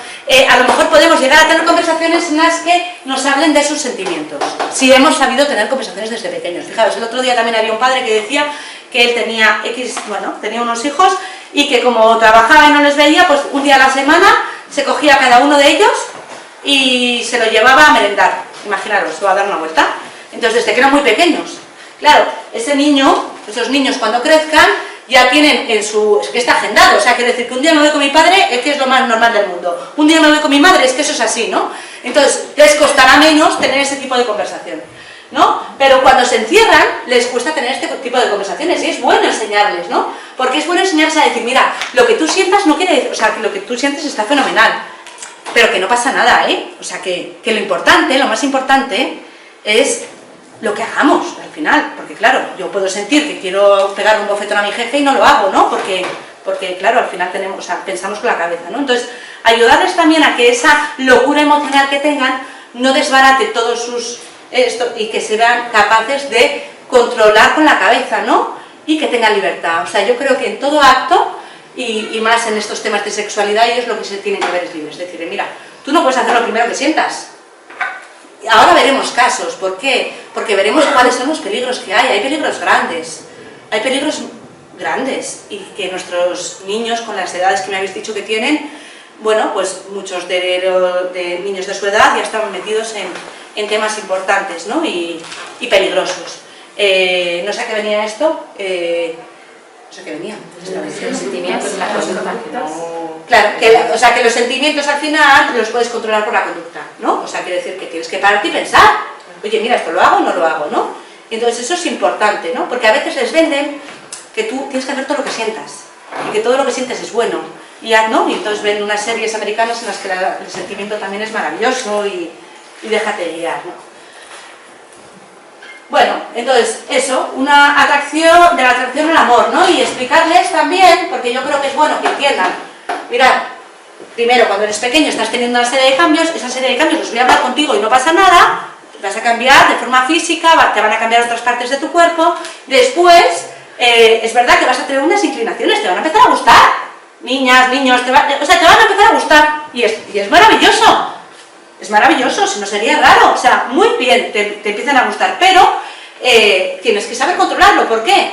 a lo mejor podemos llegar a tener conversaciones en las que nos hablen de sus sentimientos, si hemos sabido tener conversaciones desde pequeños. Fijaros, el otro día también había un padre que decía que él tenía tenía unos hijos y que como trabajaba y no les veía, pues un día a la semana se cogía a cada uno de ellos y se lo llevaba a merendar, imaginaros, o a dar una vuelta. Entonces, desde que eran muy pequeños. Claro, esos niños cuando crezcan ya tienen es que está agendado, o sea, quiere decir que un día me voy con mi padre es que es lo más normal del mundo, un día me voy con mi madre es que eso es así, ¿no? Entonces, les costará menos tener ese tipo de conversación, ¿no? Pero cuando se encierran, les cuesta tener este tipo de conversaciones y es bueno enseñarles, ¿no? Porque es bueno enseñarles a decir, mira, lo que tú sientas no quiere decir, o sea, que lo que tú sientes está fenomenal, pero que no pasa nada, ¿eh? O sea, que lo importante, lo más importante es lo que hagamos al final, porque claro, yo puedo sentir que quiero pegar un bofetón a mi jefe y no lo hago, ¿no? Porque claro, al final pensamos con la cabeza, ¿no? Entonces, ayudarles también a que esa locura emocional que tengan no desbarate todos y que se vean capaces de controlar con la cabeza, ¿no? Y que tengan libertad. O sea, yo creo que en todo acto, y más en estos temas de sexualidad, ellos lo que se tienen que ver es libres. Es decir, mira, tú no puedes hacer lo primero que sientas. Ahora veremos casos, ¿por qué? Porque veremos cuáles son los peligros que hay peligros grandes, y que nuestros niños con las edades que me habéis dicho que tienen, bueno, pues muchos de niños de su edad ya están metidos en temas importantes, ¿no? y peligrosos. No sé a qué venía esto, no sé qué venía. Los sentimientos, la conducta. Claro, o sea, que los sentimientos al final los puedes controlar por la conducta, ¿no? O sea, quiere decir que tienes que pararte y pensar, oye, mira, esto lo hago o no lo hago, ¿no? Y entonces eso es importante, ¿no? Porque a veces les venden que tú tienes que hacer todo lo que sientas y que todo lo que sientes es bueno, ¿no? Y entonces ven unas series americanas en las que el sentimiento también es maravilloso y déjate guiar, ¿no? Bueno, entonces, eso, de la atracción al amor, ¿no? Y explicarles también, porque yo creo que es bueno que entiendan, mirad, primero, cuando eres pequeño estás teniendo una serie de cambios, esa serie de cambios los voy a hablar contigo y no pasa nada, vas a cambiar de forma física, te van a cambiar otras partes de tu cuerpo, después es verdad que vas a tener unas inclinaciones, te van a empezar a gustar, niñas, niños, te van a empezar a gustar, y es maravilloso, si no sería raro, o sea, muy bien, te empiezan a gustar, pero tienes que saber controlarlo. ¿Por qué?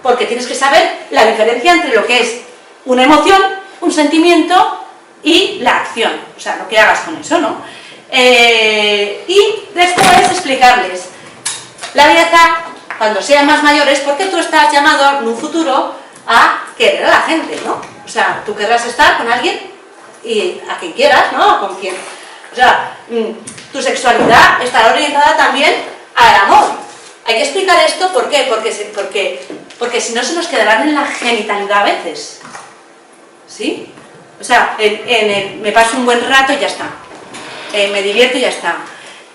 Porque tienes que saber la diferencia entre lo que es una emoción, un sentimiento y la acción, o sea, lo que hagas con eso, ¿no? Y después explicarles la dieta cuando sean más mayores, porque tú estás llamado en un futuro a querer a la gente, ¿no? O sea, tú querrás estar con alguien y a quien quieras, ¿no? Con quien. O sea, tu sexualidad estará orientada también al amor. Hay que explicar esto, ¿por qué? Porque si no se nos quedarán en la genitalidad a veces, ¿sí? O sea, me paso un buen rato y ya está, me divierto y ya está.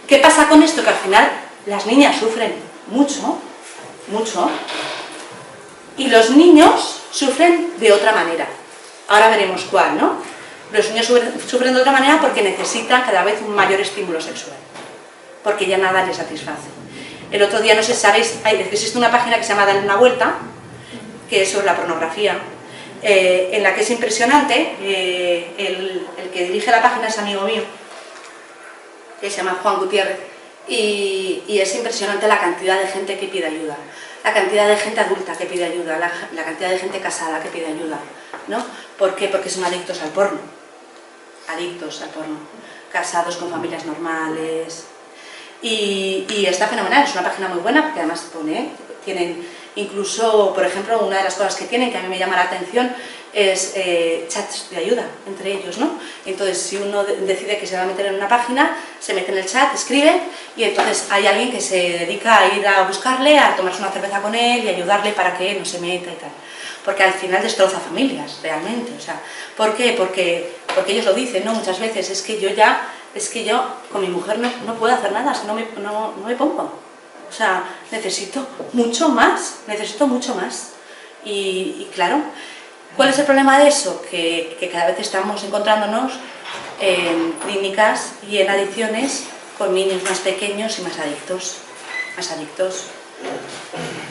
¿Qué pasa con esto? Que al final las niñas sufren mucho, y los niños sufren de otra manera. Ahora veremos cuál, ¿no? Los niños sufren de otra manera porque necesitan cada vez un mayor estímulo sexual, porque ya nada les satisface. El otro día, no sé si sabéis, existe una página que se llama Dale una vuelta, que es sobre la pornografía, en la que es impresionante. El que dirige la página es amigo mío, que se llama Juan Gutiérrez, y es impresionante la cantidad de gente que pide ayuda, la cantidad de gente adulta que pide ayuda, la cantidad de gente casada que pide ayuda, ¿no? ¿Por qué? Porque son adictos al porno, casados con familias normales, y está fenomenal, es una página muy buena, porque además tienen incluso, por ejemplo, una de las cosas que tienen, que a mí me llama la atención, es chats de ayuda entre ellos, ¿no? Entonces, si uno decide que se va a meter en una página, se mete en el chat, escribe, y entonces hay alguien que se dedica a ir a buscarle, a tomarse una cerveza con él y ayudarle para que no se meta y tal. Porque al final destroza familias, realmente. O sea, ¿por qué? Porque ellos lo dicen, ¿no? Muchas veces, es que yo con mi mujer no puedo hacer nada, no me pongo. O sea, necesito mucho más. Y claro, ¿cuál es el problema de eso? Que cada vez estamos encontrándonos en clínicas y en adicciones con niños más pequeños y más adictos,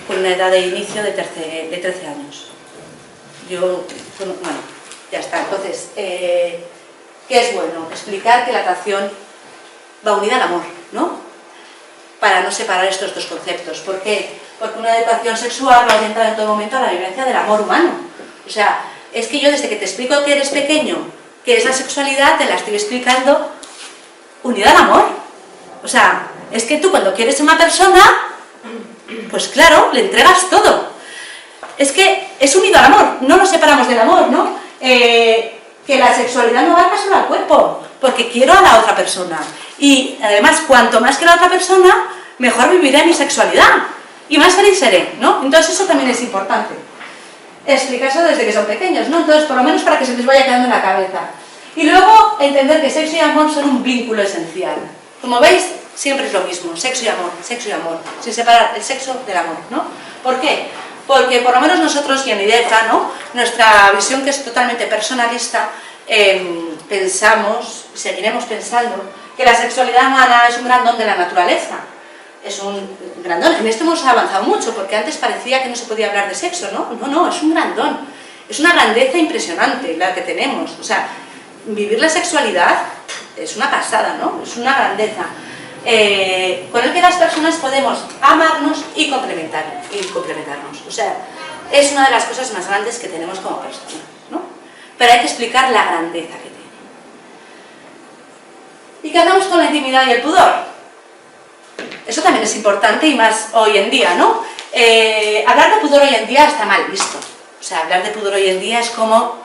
con una edad de inicio de 13 años. Bueno, ya está. Entonces, ¿qué es bueno? Explicar que la atracción va unida al amor, ¿no? Para no separar estos dos conceptos. ¿Por qué? Porque una educación sexual va orientada en todo momento a la vivencia del amor humano. O sea, es que yo desde que te explico que eres pequeño, que es la sexualidad, te la estoy explicando unida al amor. O sea, es que tú cuando quieres a una persona, pues claro, le entregas todo. Es que es unido al amor, no nos separamos del amor, ¿no? Que la sexualidad no abarca solo al cuerpo, porque quiero a la otra persona. Y además, cuanto más que la otra persona, mejor viviré mi sexualidad. Y más feliz seré, ¿no? Entonces eso también es importante. Explicarse desde que son pequeños, ¿no? Entonces, por lo menos para que se les vaya quedando en la cabeza. Y luego, entender que sexo y amor son un vínculo esencial. Como veis, siempre es lo mismo, sexo y amor, sin separar el sexo del amor, ¿no? ¿Por qué? Porque por lo menos nosotros, y en IDEFA, ¿no? Nuestra visión, que es totalmente personalista, pensamos, seguiremos pensando, que la sexualidad humana es un gran don de la naturaleza. Es un gran don. En esto hemos avanzado mucho, porque antes parecía que no se podía hablar de sexo, ¿no? No, es un gran don. Es una grandeza impresionante la que tenemos. O sea, vivir la sexualidad es una pasada, ¿no? Es una grandeza. Con el que las personas podemos amarnos y complementarnos. O sea, es una de las cosas más grandes que tenemos como personas, ¿no? Pero hay que explicar la grandeza que tiene. ¿Y qué hacemos con la intimidad y el pudor? Eso también es importante, y más hoy en día, ¿no? Hablar de pudor hoy en día está mal visto. O sea, hablar de pudor hoy en día es como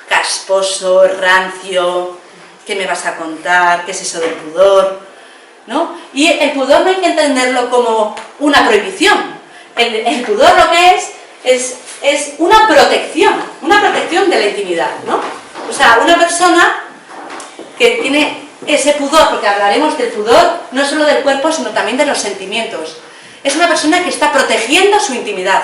casposo, rancio. ¿Qué me vas a contar? ¿Qué es eso del pudor? ¿No? Y el pudor no hay que entenderlo como una prohibición. El pudor lo que es una protección de la intimidad, ¿no? O sea, una persona que tiene ese pudor, porque hablaremos del pudor no solo del cuerpo, sino también de los sentimientos. Es una persona que está protegiendo su intimidad.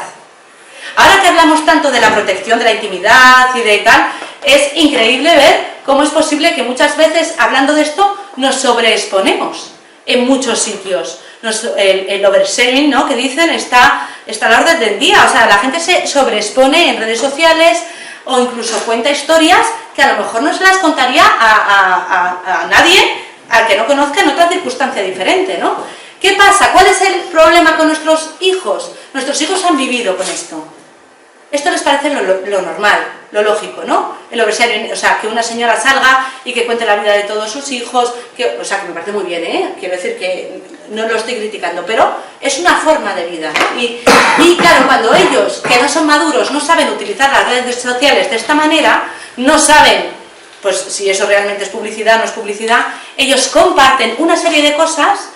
Ahora que hablamos tanto de la protección de la intimidad y de tal, es increíble ver cómo es posible que muchas veces, hablando de esto, nos sobreexponemos. en muchos sitios. El oversharing, ¿no?, que dicen, está a la orden del día. O sea, la gente se sobreexpone en redes sociales o incluso cuenta historias que a lo mejor no se las contaría a nadie al que no conozca en otra circunstancia diferente, ¿no? ¿Qué pasa? ¿Cuál es el problema con nuestros hijos? Nuestros hijos han vivido con esto. Esto les parece lo normal, lo lógico, ¿no? El oversharing, o sea, que una señora salga y que cuente la vida de todos sus hijos, o sea, que me parece muy bien, ¿eh? Quiero decir que no lo estoy criticando, pero es una forma de vida, ¿no? Y claro, cuando ellos, que no son maduros, no saben utilizar las redes sociales de esta manera, no saben, pues si eso realmente es publicidad o no es publicidad, ellos comparten una serie de cosas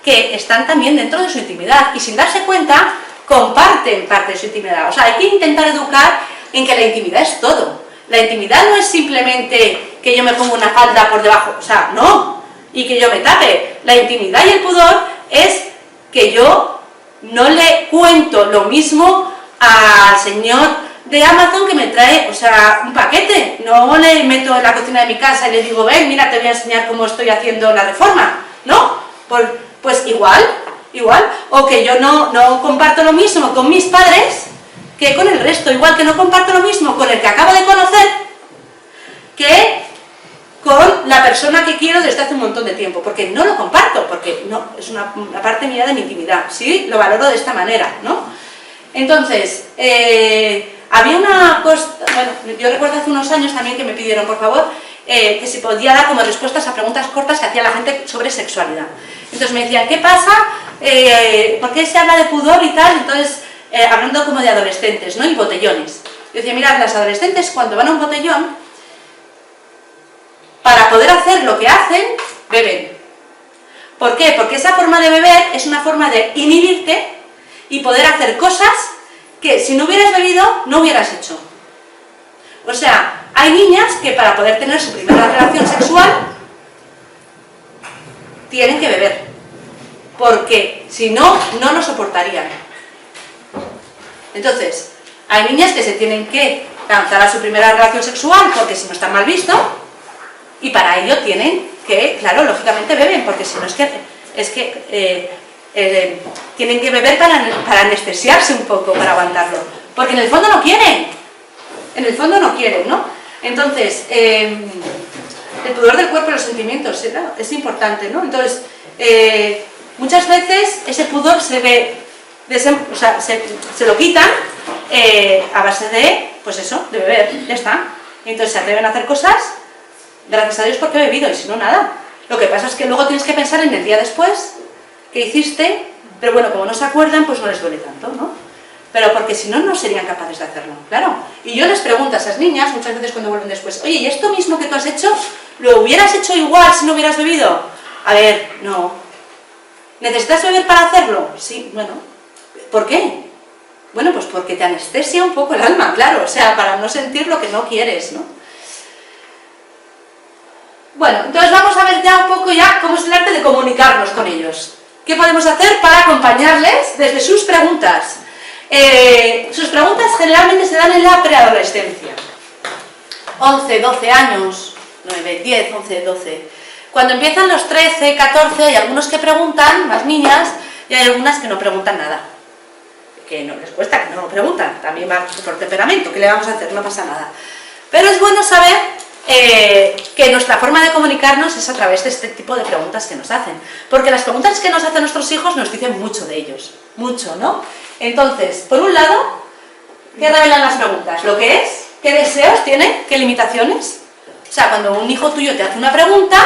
que están también dentro de su intimidad y sin darse cuenta comparten parte de su intimidad. O sea, hay que intentar educar en que la intimidad es todo. La intimidad no es simplemente que yo me ponga una falda por debajo, o sea, no, y que yo me tape. La intimidad y el pudor es que yo no le cuento lo mismo al señor de Amazon que me trae, o sea, un paquete. No le meto en la cocina de mi casa y le digo, ven, mira, te voy a enseñar cómo estoy haciendo la reforma, ¿no? Pues igual, o que yo no comparto lo mismo con mis padres que con el resto, igual que no comparto lo mismo con el que acabo de conocer que con la persona que quiero desde hace un montón de tiempo, porque no lo comparto, porque no, es una parte mía de mi intimidad, sí, lo valoro de esta manera, ¿no? Entonces, había una cosa, bueno, yo recuerdo hace unos años también que me pidieron, por favor, que si podía dar como respuestas a preguntas cortas que hacía la gente sobre sexualidad. Entonces me decían, ¿qué pasa? ¿Por qué se habla de pudor y tal? Entonces, hablando como de adolescentes, ¿no? Y botellones. Yo decía, mirad, las adolescentes cuando van a un botellón, para poder hacer lo que hacen, beben. ¿Por qué? Porque esa forma de beber es una forma de inhibirte y poder hacer cosas que si no hubieras bebido, no hubieras hecho. O sea, hay niñas que para poder tener su primera relación sexual tienen que beber, porque si no, no lo soportarían. Entonces, hay niñas que se tienen que lanzar a su primera relación sexual porque si no está mal visto, y para ello tienen que, claro, lógicamente beben, porque si no es que tienen que beber para anestesiarse un poco, para aguantarlo, porque en el fondo no quieren, ¿no? Entonces, el pudor del cuerpo y los sentimientos, es importante, ¿no? Entonces, muchas veces ese pudor se ve, o sea, se lo quitan a base de, pues eso, de beber, ya está. Y entonces se atreven a hacer cosas, gracias a Dios porque he bebido, y si no, nada. Lo que pasa es que luego tienes que pensar en el día después, que hiciste, pero bueno, como no se acuerdan, pues no les duele tanto, ¿no? Pero porque si no, no serían capaces de hacerlo, claro. Y yo les pregunto a esas niñas, muchas veces cuando vuelven después, oye, ¿y esto mismo que tú has hecho, lo hubieras hecho igual si no hubieras bebido? A ver, no. ¿Necesitas beber para hacerlo? Sí, bueno. ¿Por qué? Bueno, pues porque te anestesia un poco el alma, claro, o sea, para no sentir lo que no quieres, ¿no? Bueno, entonces vamos a ver ya un poco cómo es el arte de comunicarnos con ellos. ¿Qué podemos hacer para acompañarles desde sus preguntas? Sus preguntas generalmente se dan en la preadolescencia. 11, 12 años, 9, 10, 11, 12. Cuando empiezan los 13, 14, hay algunos que preguntan, más niñas, y hay algunas que no preguntan nada. Que no les cuesta, que no lo preguntan, también va por temperamento, ¿qué le vamos a hacer? No pasa nada. Pero es bueno saber que nuestra forma de comunicarnos es a través de este tipo de preguntas que nos hacen. Porque las preguntas que nos hacen nuestros hijos nos dicen mucho de ellos, mucho, ¿no? Entonces, por un lado, ¿qué revelan las preguntas? Lo que es, ¿qué deseos tiene? ¿Qué limitaciones? O sea, cuando un hijo tuyo te hace una pregunta,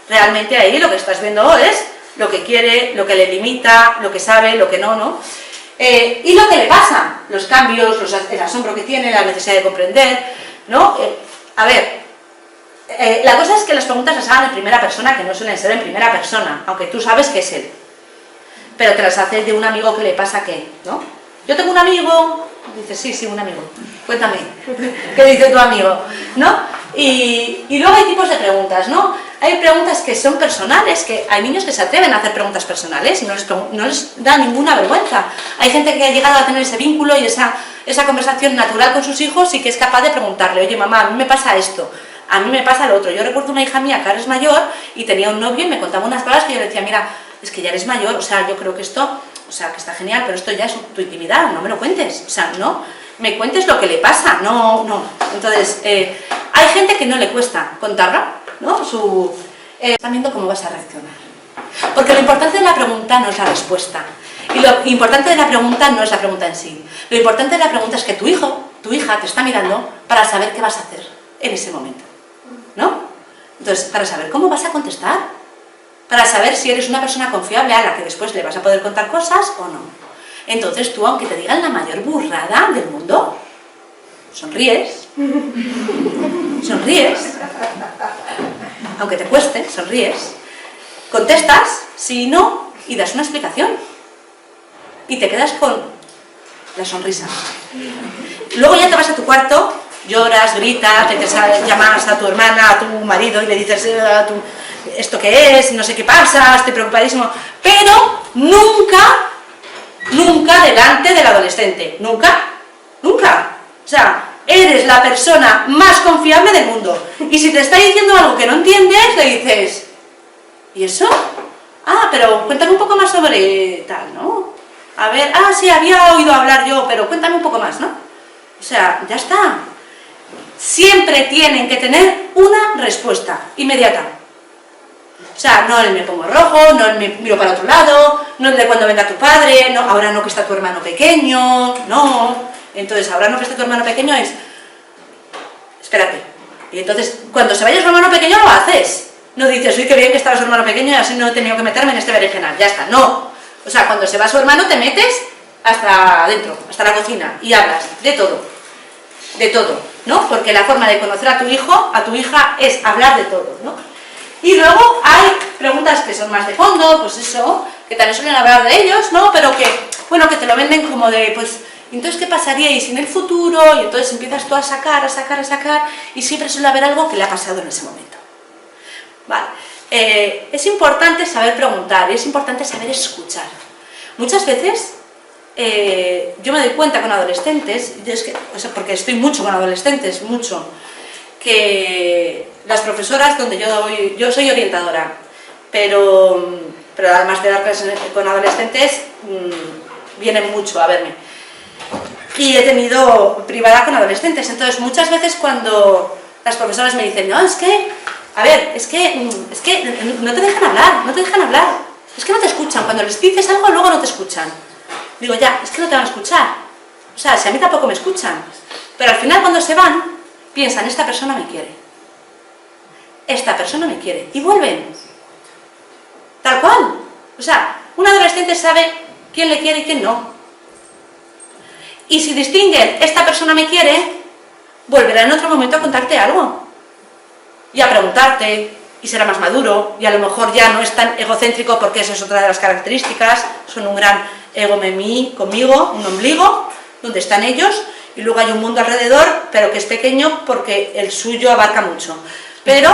realmente ahí lo que estás viendo es lo que quiere, lo que le limita, lo que sabe, lo que no, ¿no? Y lo que le pasa, los cambios, el asombro que tiene, la necesidad de comprender, ¿no? A ver, la cosa es que las preguntas las hagan en primera persona, que no suelen ser en primera persona, aunque tú sabes que es él. Pero te las haces de un amigo que le pasa qué, ¿no? Yo tengo un amigo, dices, sí, un amigo, cuéntame, ¿qué dice tu amigo? ¿No? Y luego hay tipos de preguntas, ¿no? Hay preguntas que son personales, que hay niños que se atreven a hacer preguntas personales y no les da ninguna vergüenza. Hay gente que ha llegado a tener ese vínculo y esa conversación natural con sus hijos y que es capaz de preguntarle, oye mamá, a mí me pasa esto, A mí me pasa lo otro. Yo recuerdo una hija mía que ahora es mayor y tenía un novio y me contaba unas palabras que yo le decía, mira, es que ya eres mayor, o sea, yo creo que esto, o sea, que está genial, pero esto ya es tu intimidad, no me lo cuentes, o sea, no me cuentes lo que le pasa, no. Entonces, hay gente que no le cuesta contarlo, ¿no? Están viendo cómo vas a reaccionar. Porque lo importante de la pregunta no es la respuesta. Y lo importante de la pregunta no es la pregunta en sí. Lo importante de la pregunta es que tu hijo, tu hija te está mirando para saber qué vas a hacer en ese momento, ¿no? Entonces, para saber cómo vas a contestar, para saber si eres una persona confiable a la que después le vas a poder contar cosas o no. Entonces tú, aunque te digan la mayor burrada del mundo, sonríes, aunque te cueste, sonríes, contestas, sí y no, y das una explicación. Y te quedas con la sonrisa. Luego ya te vas a tu cuarto, lloras, gritas, llamas a tu hermana, a tu marido y le dices esto qué es, no sé qué pasa, estoy preocupadísimo. Pero nunca delante del adolescente. Nunca. O sea, eres la persona más confiable del mundo. Y si te está diciendo algo que no entiendes, le dices, ¿y eso? Ah, pero cuéntame un poco más sobre tal, ¿no? A ver, sí, había oído hablar yo, pero cuéntame un poco más, ¿no? O sea, ya está. Siempre tienen que tener una respuesta inmediata. O sea, no el me pongo rojo, no el me miro para otro lado, no el de cuando venga tu padre, no, ahora no que está tu hermano pequeño, no. Entonces, ahora no que está tu hermano pequeño es, espérate. Y entonces, cuando se vaya su hermano pequeño, lo haces. No dices, uy, qué bien que estaba su hermano pequeño y así no he tenido que meterme en este berenjenal, ya está, no. O sea, cuando se va su hermano te metes hasta adentro, hasta la cocina y hablas de todo, ¿no? Porque la forma de conocer a tu hijo, a tu hija, es hablar de todo, ¿no? Y luego hay preguntas que son más de fondo, pues eso, que también suelen hablar de ellos, ¿no? Pero que, bueno, que te lo venden como de, pues, entonces, ¿qué pasaría? Y si en el futuro, y entonces empiezas tú a sacar, y siempre suele haber algo que le ha pasado en ese momento. Vale. Es importante saber preguntar, y es importante saber escuchar. Muchas veces, yo me doy cuenta con adolescentes, porque estoy mucho con adolescentes, mucho, que las profesoras donde yo soy orientadora, pero además de dar clases con adolescentes, vienen mucho a verme. Y he tenido privada con adolescentes, entonces muchas veces cuando las profesoras me dicen, no, es que no te dejan hablar, es que no te escuchan, cuando les dices algo luego no te escuchan. Digo, ya, es que no te van a escuchar, o sea, si a mí tampoco me escuchan, pero al final cuando se van, piensan, esta persona me quiere, y vuelven, tal cual. O sea, un adolescente sabe quién le quiere y quién no. Y si distinguen, esta persona me quiere, volverá en otro momento a contarte algo. Y a preguntarte, y será más maduro, y a lo mejor ya no es tan egocéntrico, porque esa es otra de las características, son un gran ego mí, conmigo, un ombligo, donde están ellos, y luego hay un mundo alrededor, pero que es pequeño porque el suyo abarca mucho. Pero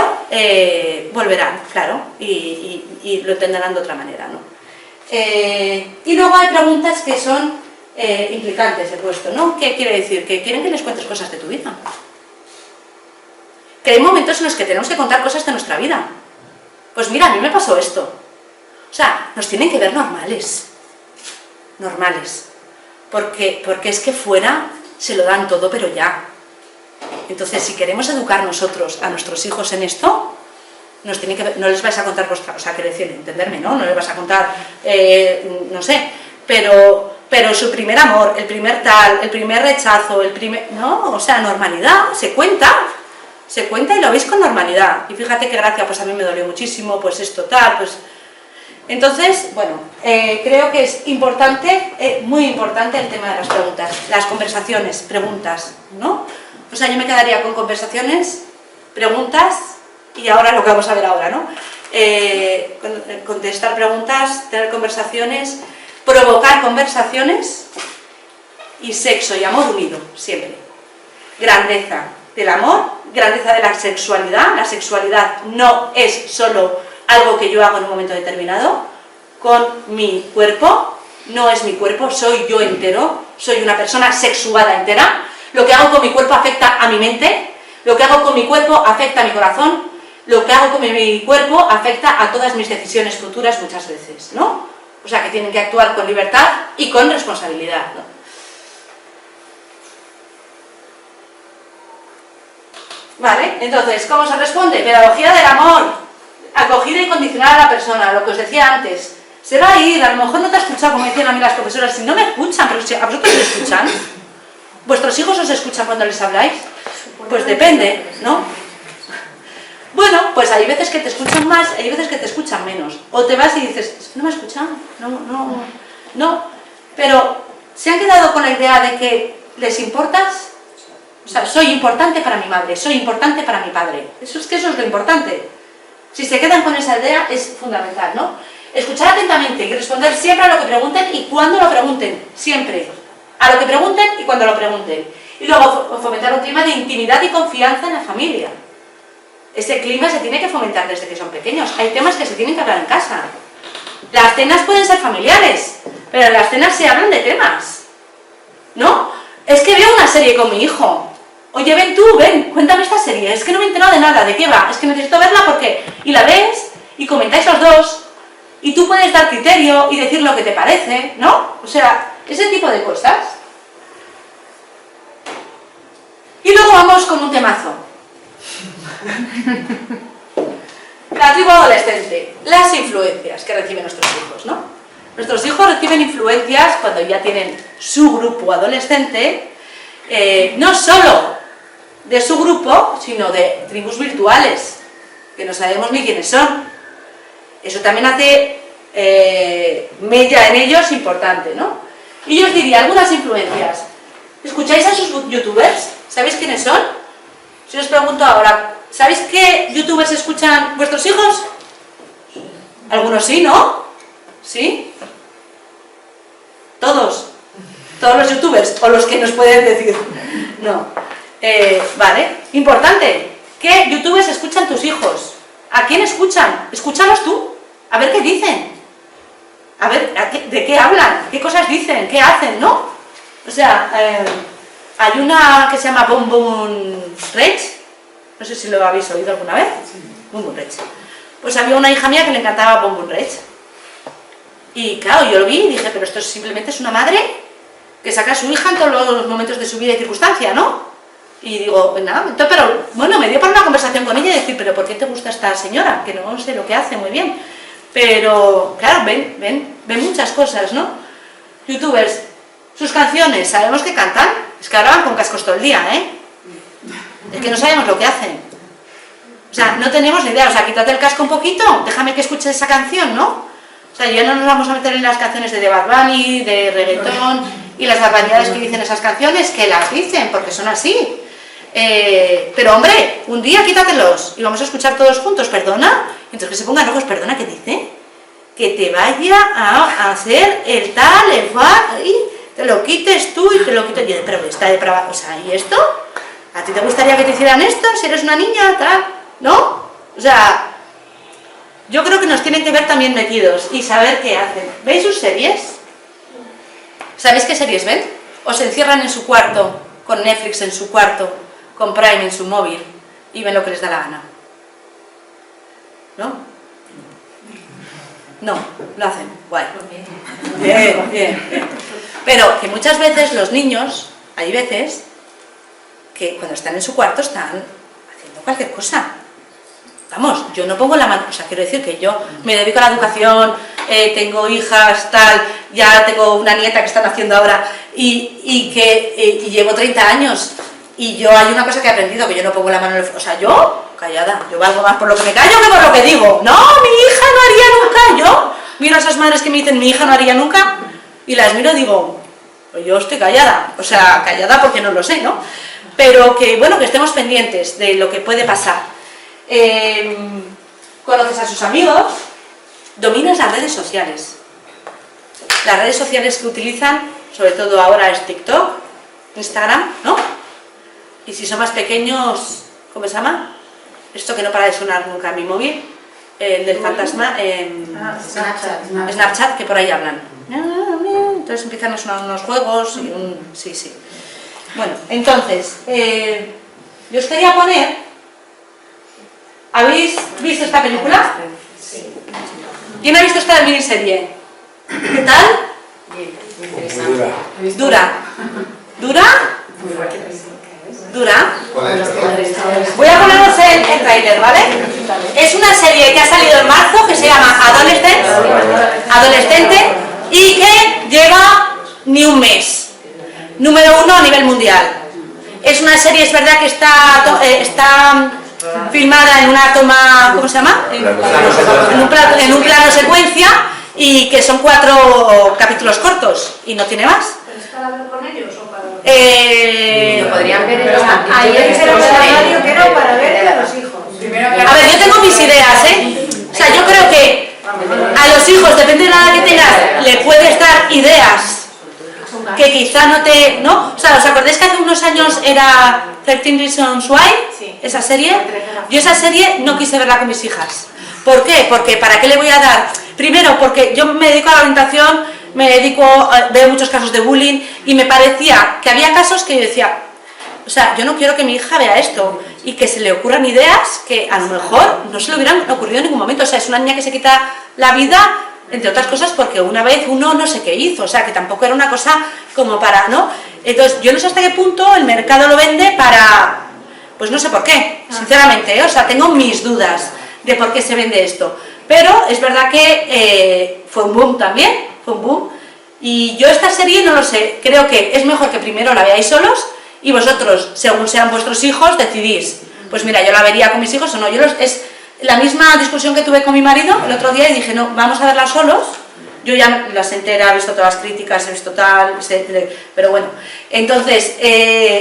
volverán, claro, y lo entenderán de otra manera, ¿no? Y luego hay preguntas que son implicantes, he puesto, ¿no? ¿Qué quiere decir? Que quieren que les cuentes cosas de tu vida. Que hay momentos en los que tenemos que contar cosas de nuestra vida. Pues mira, a mí me pasó esto. O sea, nos tienen que ver normales. Porque es que fuera se lo dan todo, pero ya. Entonces, si queremos educar nosotros a nuestros hijos en esto, nos tienen que ver, no les vais a contar vuestra, o sea, que decir, entenderme, ¿no? No les vas a contar, no sé, pero su primer amor, el primer tal, el primer rechazo, no, o sea, normalidad, se cuenta y lo veis con normalidad. Y fíjate qué gracia, pues a mí me dolió muchísimo, pues esto tal, pues... Entonces, bueno, creo que es importante, muy importante el tema de las preguntas, las conversaciones, preguntas, ¿no? O sea, yo me quedaría con conversaciones, preguntas, y ahora lo que vamos a ver ahora, ¿no? Contestar preguntas, tener conversaciones, provocar conversaciones, y sexo y amor unido, siempre. Grandeza del amor, grandeza de la sexualidad no es solo algo que yo hago en un momento determinado, con mi cuerpo, no es mi cuerpo, soy yo entero, soy una persona sexuada entera, lo que hago con mi cuerpo afecta a mi mente, Lo que hago con mi cuerpo afecta a mi corazón, lo que hago con mi cuerpo afecta a todas mis decisiones futuras muchas veces, ¿no? O sea, que tienen que actuar con libertad y con responsabilidad, ¿no? Vale, entonces, ¿cómo se responde? Pedagogía del amor, acogida y condicionar a la persona, lo que os decía antes. Se va a ir, a lo mejor no te ha escuchado, como decían a mí las profesoras, si no me escuchan, pero si a vosotros os escuchan, ¿vuestros hijos os escuchan cuando les habláis? Pues depende, ¿no? Bueno, pues hay veces que te escuchan más, hay veces que te escuchan menos. O te vas y dices, es que no me escuchan, no. Pero, ¿se han quedado con la idea de que les importas? O sea, soy importante para mi madre, soy importante para mi padre. Eso es lo importante. Si se quedan con esa idea es fundamental, ¿no? Escuchar atentamente y responder siempre a lo que pregunten y cuando lo pregunten, siempre. A lo que pregunten y cuando lo pregunten. Y luego fomentar un clima de intimidad y confianza en la familia. Ese clima se tiene que fomentar desde que son pequeños. Hay temas que se tienen que hablar en casa. Las cenas pueden ser familiares, pero en las cenas se hablan de temas, ¿no? Es que veo una serie con mi hijo. Oye, ven tú, ven, cuéntame esta serie. Es que no me he enterado de nada, ¿de qué va? Es que necesito verla porque... Y la ves y comentáis los dos y tú puedes dar criterio y decir lo que te parece, ¿no? O sea, ese tipo de cosas. Y luego vamos con un temazo. La tribu adolescente, las influencias que reciben nuestros hijos, ¿no? Nuestros hijos reciben influencias cuando ya tienen su grupo adolescente, no solo de su grupo, sino de tribus virtuales, que no sabemos ni quiénes son. Eso también hace mella en ellos importante, ¿no? Y yo os diría algunas influencias. ¿Escucháis a sus youtubers? ¿Sabéis quiénes son? Si os pregunto ahora, ¿sabéis qué youtubers escuchan vuestros hijos? Algunos sí, ¿no? ¿Sí? Todos los youtubers, o los que nos pueden decir. No. Vale, importante. ¿Qué youtubers escuchan tus hijos? ¿A quién escuchan? Escúchalos tú, a ver qué dicen. A ver, ¿de qué hablan? ¿Qué cosas dicen? ¿Qué hacen? ¿No? O sea, hay una que se llama Boom Boom Rage. No sé si lo habéis oído alguna vez. Boom Boom Rage. Pues había una hija mía que le encantaba Boom Boom Rage. Y claro, yo lo vi y dije, pero esto simplemente es una madre que saca a su hija en todos los momentos de su vida y circunstancia, ¿no? Y digo, pues nada, entonces, pero bueno, me dio para una conversación con ella y decir, pero ¿por qué te gusta esta señora? Que no sé lo que hace muy bien. Pero, claro, ven muchas cosas, ¿no? Youtubers, sus canciones, ¿sabemos que cantan? Es que ahora van con cascos todo el día, ¿eh? Es que no sabemos lo que hacen. O sea, no tenemos ni idea. O sea, quítate el casco un poquito, déjame que escuche esa canción, ¿no? O sea, ya no nos vamos a meter en las canciones de Bad Bunny, de reggaetón y las barbaridades que dicen esas canciones, que las dicen, porque son así. Pero hombre, un día quítatelos y vamos a escuchar todos juntos, perdona. Entonces que se pongan ojos, perdona, ¿qué dice? Que te vaya a hacer el tal, el cual, y te lo quites tú y te lo quito yo. Pero está depravado, o sea, ¿y esto? ¿A ti te gustaría que te hicieran esto si eres una niña, tal? ¿No? O sea, yo creo que nos tienen que ver también metidos y saber qué hacen. ¿Veis sus series? ¿Sabéis qué series ven? O se encierran en su cuarto, con Netflix en su cuarto, con Prime en su móvil, y ven lo que les da la gana. ¿No? No, lo hacen. Guay. Bien. Pero que muchas veces los niños, hay veces que cuando están en su cuarto están haciendo cualquier cosa. Vamos, yo no pongo la mano, o sea, quiero decir que yo me dedico a la educación, tengo hijas, tal, ya tengo una nieta que están haciendo ahora y llevo 30 años y yo hay una cosa que he aprendido, que yo no pongo la mano en el... O sea, yo, callada, yo valgo más por lo que me callo que por lo que digo. No, mi hija no haría nunca, yo miro a esas madres que me dicen mi hija no haría nunca y las miro y digo, pues yo estoy callada, o sea, callada porque no lo sé, ¿no? Pero que, bueno, que estemos pendientes de lo que puede pasar. Conoces a sus amigos, dominas las redes sociales. Las redes sociales que utilizan, sobre todo ahora, es TikTok, Instagram, ¿no? Y si son más pequeños, ¿cómo se llama? Esto que no para de sonar nunca en mi móvil, el del fantasma, Snapchat, que por ahí hablan. Entonces empiezan a sonar unos juegos y un... Sí. Bueno, entonces, Yo os quería poner... ¿Habéis visto esta película? Sí. ¿Quién ha visto esta miniserie? ¿Qué tal? Muy dura. ¿Dura? ¿Dura? ¿Dura? ¿Cuál es? Voy a poneros el tráiler, ¿vale? Es una serie que ha salido en marzo que se llama Adolescente y que lleva ni un mes. Número 1 a nivel mundial. Es una serie, es verdad que está filmada en una toma, ¿cómo se llama? En un plano secuencia y que son 4 capítulos cortos y no tiene más. ¿Pero es para ver con ellos o para...? Lo podrían ver en los Ayer se lo radio que era para ver a los hijos. A ver, yo tengo mis ideas, ¿eh? O sea, yo creo que a los hijos, depende de la edad que tengas, le puedes dar ideas que quizá no te... ¿no? O sea, ¿os acordáis que hace unos años era 13 Reasons Why? Sí. Esa serie. Yo esa serie no quise verla con mis hijas. ¿Por qué? Porque ¿para qué le voy a dar? Primero, porque yo me dedico a la orientación, veo muchos casos de bullying y me parecía que había casos que yo decía, o sea, yo no quiero que mi hija vea esto y que se le ocurran ideas que a lo mejor no se le hubieran ocurrido en ningún momento. O sea, es una niña que se quita la vida, entre otras cosas, porque una vez uno no sé qué hizo, o sea, que tampoco era una cosa como para, ¿no? Entonces, yo no sé hasta qué punto el mercado lo vende para, pues no sé por qué, sinceramente, ¿eh? O sea, tengo mis dudas de por qué se vende esto. Pero es verdad que fue un boom también, fue un boom. Y yo esta serie no lo sé, creo que es mejor que primero la veáis solos y vosotros, según sean vuestros hijos, decidís. Pues mira, yo la vería con mis hijos o no. Es la misma discusión que tuve con mi marido el otro día y dije, no, vamos a verla solos. Yo ya las entera, he visto todas las críticas, he visto tal, pero bueno. Entonces,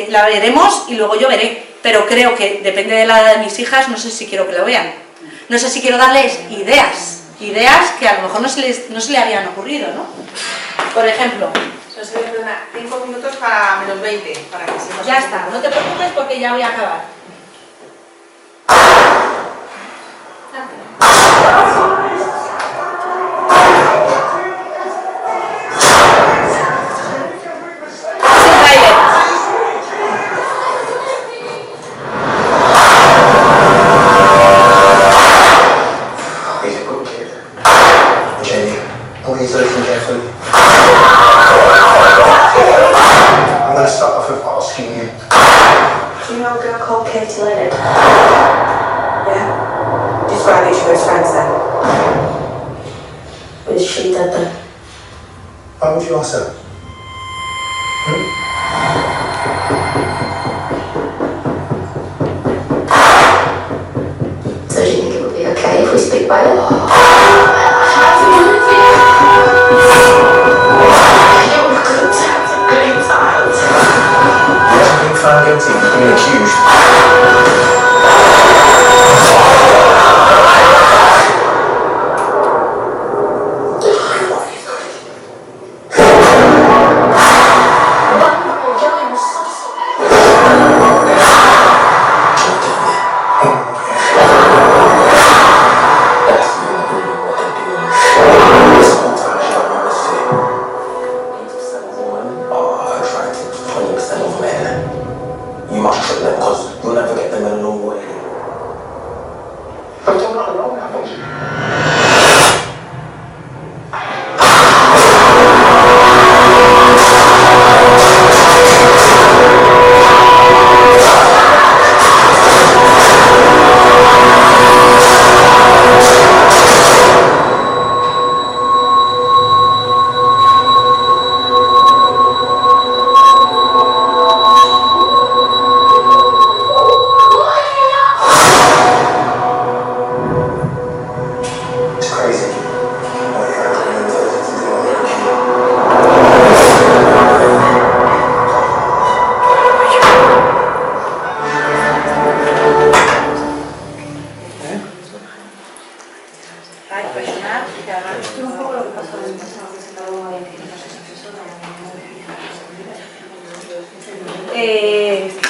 la veremos y luego yo veré. Pero creo que depende de la edad de mis hijas, no sé si quiero que lo vean. No sé si quiero darles ideas que a lo mejor no se le habían ocurrido, ¿no? Por ejemplo. Entonces, perdona, 5 minutos para menos 20, para que sigamos. Ya está, no te preocupes porque ya voy a acabar. Why would you ask her? So do you think it would be okay if we speak by it? You haven't been found guilty of being accused.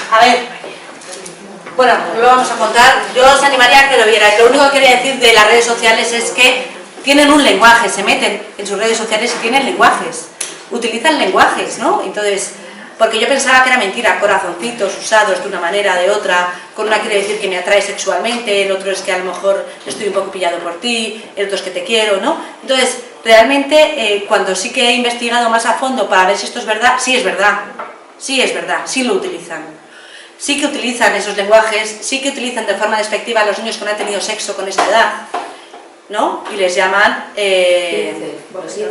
A ver, bueno, no lo vamos a contar. Yo os animaría a que lo vierais. Lo único que quería decir de las redes sociales es que tienen un lenguaje, se meten en sus redes sociales y tienen lenguajes, utilizan lenguajes, ¿no? Entonces, porque yo pensaba que era mentira, corazoncitos usados de una manera, de otra, con una quiere decir que me atrae sexualmente, el otro es que a lo mejor estoy un poco pillado por ti, el otro es que te quiero, ¿no? Entonces, realmente, cuando sí que he investigado más a fondo para ver si esto es verdad, sí es verdad, sí lo utilizan. Sí que utilizan esos lenguajes, sí que utilizan de forma despectiva a los niños que no han tenido sexo con esta edad, ¿no? Y les llaman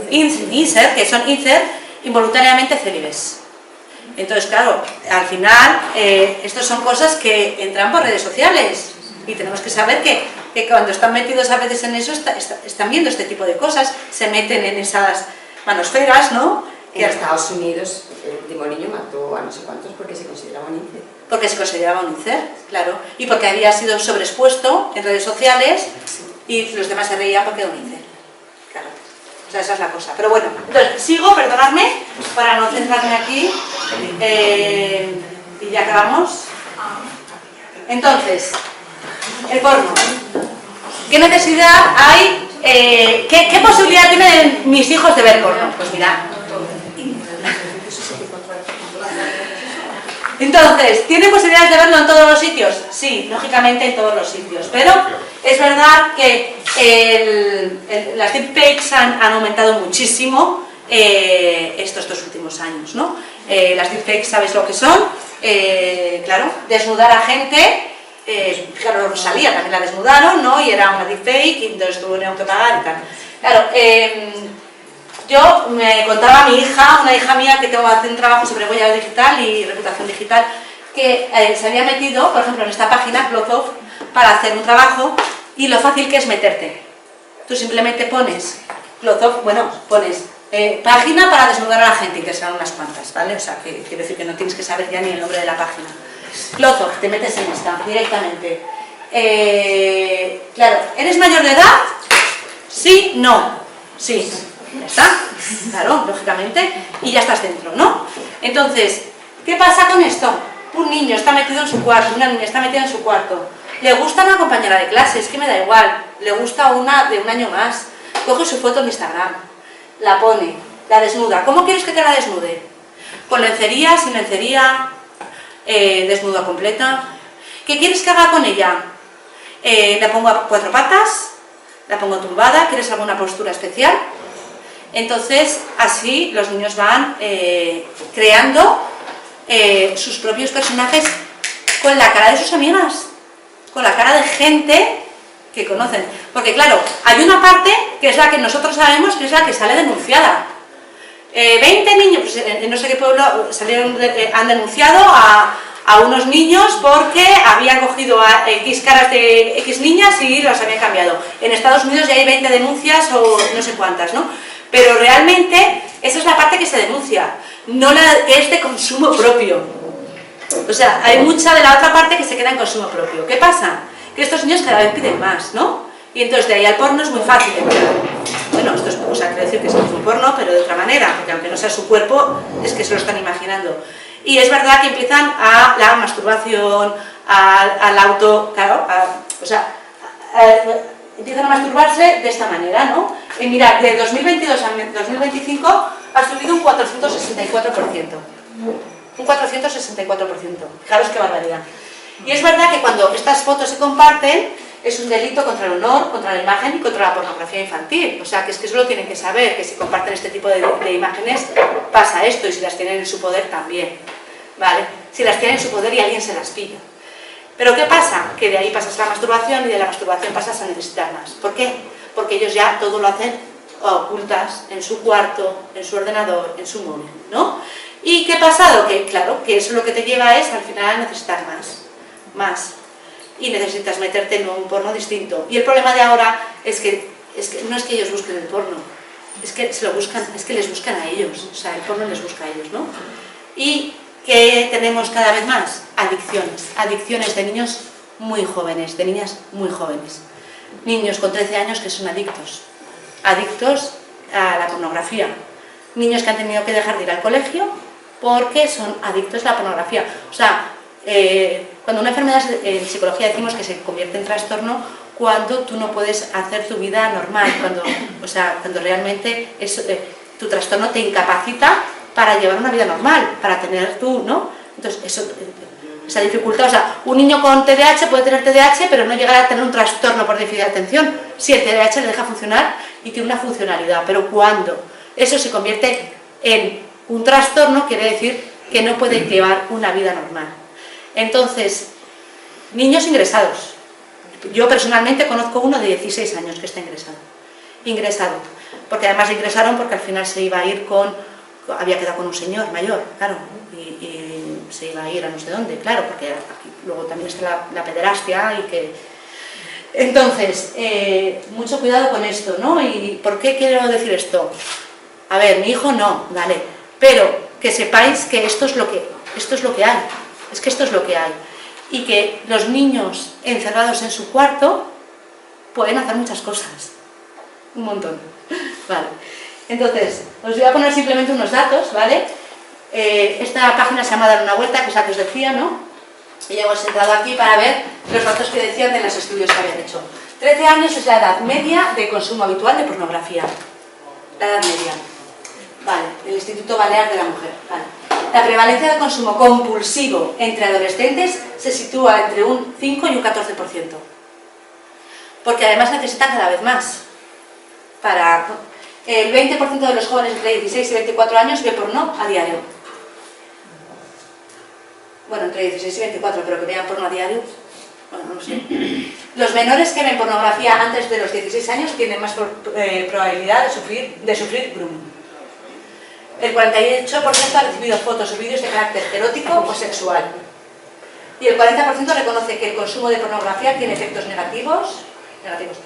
incel, que son involuntariamente célibes. Entonces, claro, al final, estas son cosas que entran por redes sociales y tenemos que saber que cuando están metidos a veces en eso, están viendo este tipo de cosas, se meten en esas manosferas, ¿no? En Estados Unidos, el último niño mató a no sé cuántos porque se consideraba un incel. Porque se consideraba un incel, claro, y porque había sido sobreexpuesto en redes sociales y los demás se reían porque era un incel. Claro. O sea, esa es la cosa. Pero bueno, entonces, sigo, perdonadme, para no centrarme aquí, y ya acabamos. Entonces, el porno. ¿Qué necesidad hay, qué posibilidad tienen mis hijos de ver porno? Pues mira. Entonces, ¿tienen posibilidades de verlo en todos los sitios? Sí, lógicamente en todos los sitios, pero es verdad que las deepfakes han aumentado muchísimo estos 2 últimos años, ¿no? Las deepfakes, ¿sabéis lo que son? Claro, desnudar a gente, claro, Rosalía también la desnudaron, ¿no? Y era una deepfake y entonces tuvieron que pagar y tal. Claro, yo me contaba a mi hija, una hija mía que tengo que hacer un trabajo sobre huella digital y reputación digital, que se había metido, por ejemplo, en esta página, Clothoff, para hacer un trabajo y lo fácil que es meterte. Tú simplemente pones Clothoff, bueno, pones página para desnudar a la gente, y te serán unas cuantas, ¿vale? O sea, que quiero decir que no tienes que saber ya ni el nombre de la página. Clothoff, te metes en esta directamente. Claro, ¿eres mayor de edad? Sí, no, sí. Ya está, claro, lógicamente, y ya estás dentro, ¿no? Entonces, ¿qué pasa con esto? Un niño está metido en su cuarto, una niña está metida en su cuarto, le gusta una compañera de clase, es que me da igual, le gusta una de un año más, coge su foto en Instagram, la pone, la desnuda. ¿Cómo quieres que te la desnude? ¿Con lencería, sin lencería, desnuda completa? ¿Qué quieres que haga con ella? ¿La pongo a 4 patas? ¿La pongo tumbada? ¿Quieres alguna postura especial? Entonces, así los niños van creando sus propios personajes con la cara de sus amigas, con la cara de gente que conocen. Porque claro, hay una parte que es la que nosotros sabemos que es la que sale denunciada. 20 niños, pues, en no sé qué pueblo han denunciado a unos niños porque habían cogido a X caras de X niñas y las habían cambiado. En Estados Unidos ya hay 20 denuncias o no sé cuántas, ¿no? Pero realmente esa es la parte que se denuncia, no la que es de consumo propio. O sea, hay mucha de la otra parte que se queda en consumo propio. ¿Qué pasa? Que estos niños cada vez piden más, ¿no? Y entonces de ahí al porno es muy fácil entrar. Bueno, esto es, o sea, quiero decir que es un porno, pero de otra manera, porque aunque no sea su cuerpo, es que se lo están imaginando. Y es verdad que empiezan a la masturbación, al auto, claro, empiezan a masturbarse de esta manera, ¿no? Y mirad, de 2022 a 2025 ha subido un 464%. Un 464%. Fijaros qué barbaridad. Y es verdad que cuando estas fotos se comparten, es un delito contra el honor, contra la imagen y contra la pornografía infantil. O sea, que es que eso lo tienen que saber, que si comparten este tipo de imágenes pasa esto, y si las tienen en su poder también, ¿vale? Si las tienen en su poder y alguien se las pilla. Pero ¿qué pasa? Que de ahí pasas a la masturbación y de la masturbación pasas a necesitar más. ¿Por qué? Porque ellos ya todo lo hacen ocultas, en su cuarto, en su ordenador, en su móvil, ¿no? ¿Y qué ha pasado? Que claro, que eso lo que te lleva es al final a necesitar más. Y necesitas meterte en un porno distinto. Y el problema de ahora es que no es que ellos busquen el porno, es que se lo buscan, es que les buscan a ellos, o sea, el porno les busca a ellos, ¿no? Y ¿qué tenemos cada vez más? Adicciones de niños muy jóvenes, de niñas muy jóvenes. Niños con 13 años que son adictos a la pornografía. Niños que han tenido que dejar de ir al colegio porque son adictos a la pornografía. O sea, cuando una enfermedad en psicología decimos que se convierte en trastorno cuando tú no puedes hacer tu vida normal, cuando realmente tu trastorno te incapacita para llevar una vida normal, para tener tú, ¿no? Entonces, esa dificultad, o sea, un niño con TDAH puede tener TDAH, pero no llegar a tener un trastorno por déficit de atención, si el TDAH le deja funcionar y tiene una funcionalidad, pero cuando eso se convierte en un trastorno, quiere decir que no puede llevar una vida normal. Entonces, niños ingresados. Yo personalmente conozco uno de 16 años que está ingresado, porque además le ingresaron porque al final se iba a ir había quedado con un señor mayor, claro, y se iba a ir a no sé dónde, claro, porque aquí luego también está la pederastia y que... Entonces, mucho cuidado con esto, ¿no? ¿Y por qué quiero decir esto? A ver, mi hijo no, vale, pero que sepáis que esto es lo que hay, es que esto es lo que hay, y que los niños encerrados en su cuarto pueden hacer muchas cosas, un montón, vale. Entonces, os voy a poner simplemente unos datos, ¿vale? Esta página se llama Dar una vuelta, que es la que os decía, ¿no? Y hemos entrado aquí para ver los datos que decían de los estudios que habían hecho. 13 años es la edad media de consumo habitual de pornografía. La edad media. Vale, el Instituto Balear de la Mujer. Vale. La prevalencia de consumo compulsivo entre adolescentes se sitúa entre un 5 y un 14%. Porque además necesitan cada vez más. El 20% de los jóvenes entre 16 y 24 años ve porno a diario. Bueno, entre 16 y 24, pero que vean porno a diario, bueno, no sé. Los menores que ven pornografía antes de los 16 años tienen más probabilidad de sufrir grooming. El 48% ha recibido fotos o vídeos de carácter erótico o sexual. Y el 40% reconoce que el consumo de pornografía tiene efectos negativos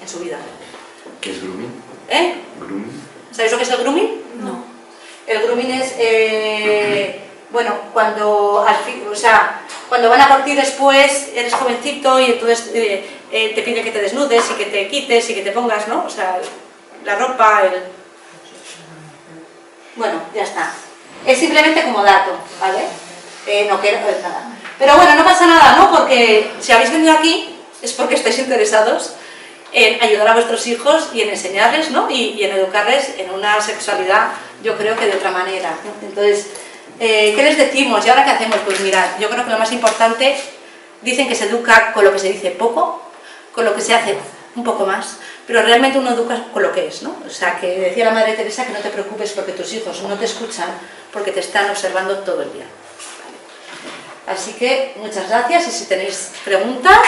en su vida. ¿Qué es grooming? ¿Grooming? ¿Sabéis lo que es el grooming? No. El grooming es, bueno, cuando van a por ti después, eres jovencito y entonces te piden que te desnudes y que te quites y que te pongas, ¿no? O sea, la ropa, Bueno, ya está. Es simplemente como dato, ¿vale? No quiero nada. Pero bueno, no pasa nada, ¿no? Porque si habéis venido aquí es porque estáis interesados en ayudar a vuestros hijos y en enseñarles, ¿no? Y en educarles en una sexualidad, yo creo que de otra manera, ¿no? Entonces, ¿qué les decimos? ¿Y ahora qué hacemos? Pues mirad, yo creo que lo más importante, dicen que se educa con lo que se dice poco, con lo que se hace un poco más, pero realmente uno educa con lo que es, ¿no? O sea, que decía la Madre Teresa que no te preocupes porque tus hijos no te escuchan, porque te están observando todo el día. ¿Vale? Así que, muchas gracias, y si tenéis preguntas...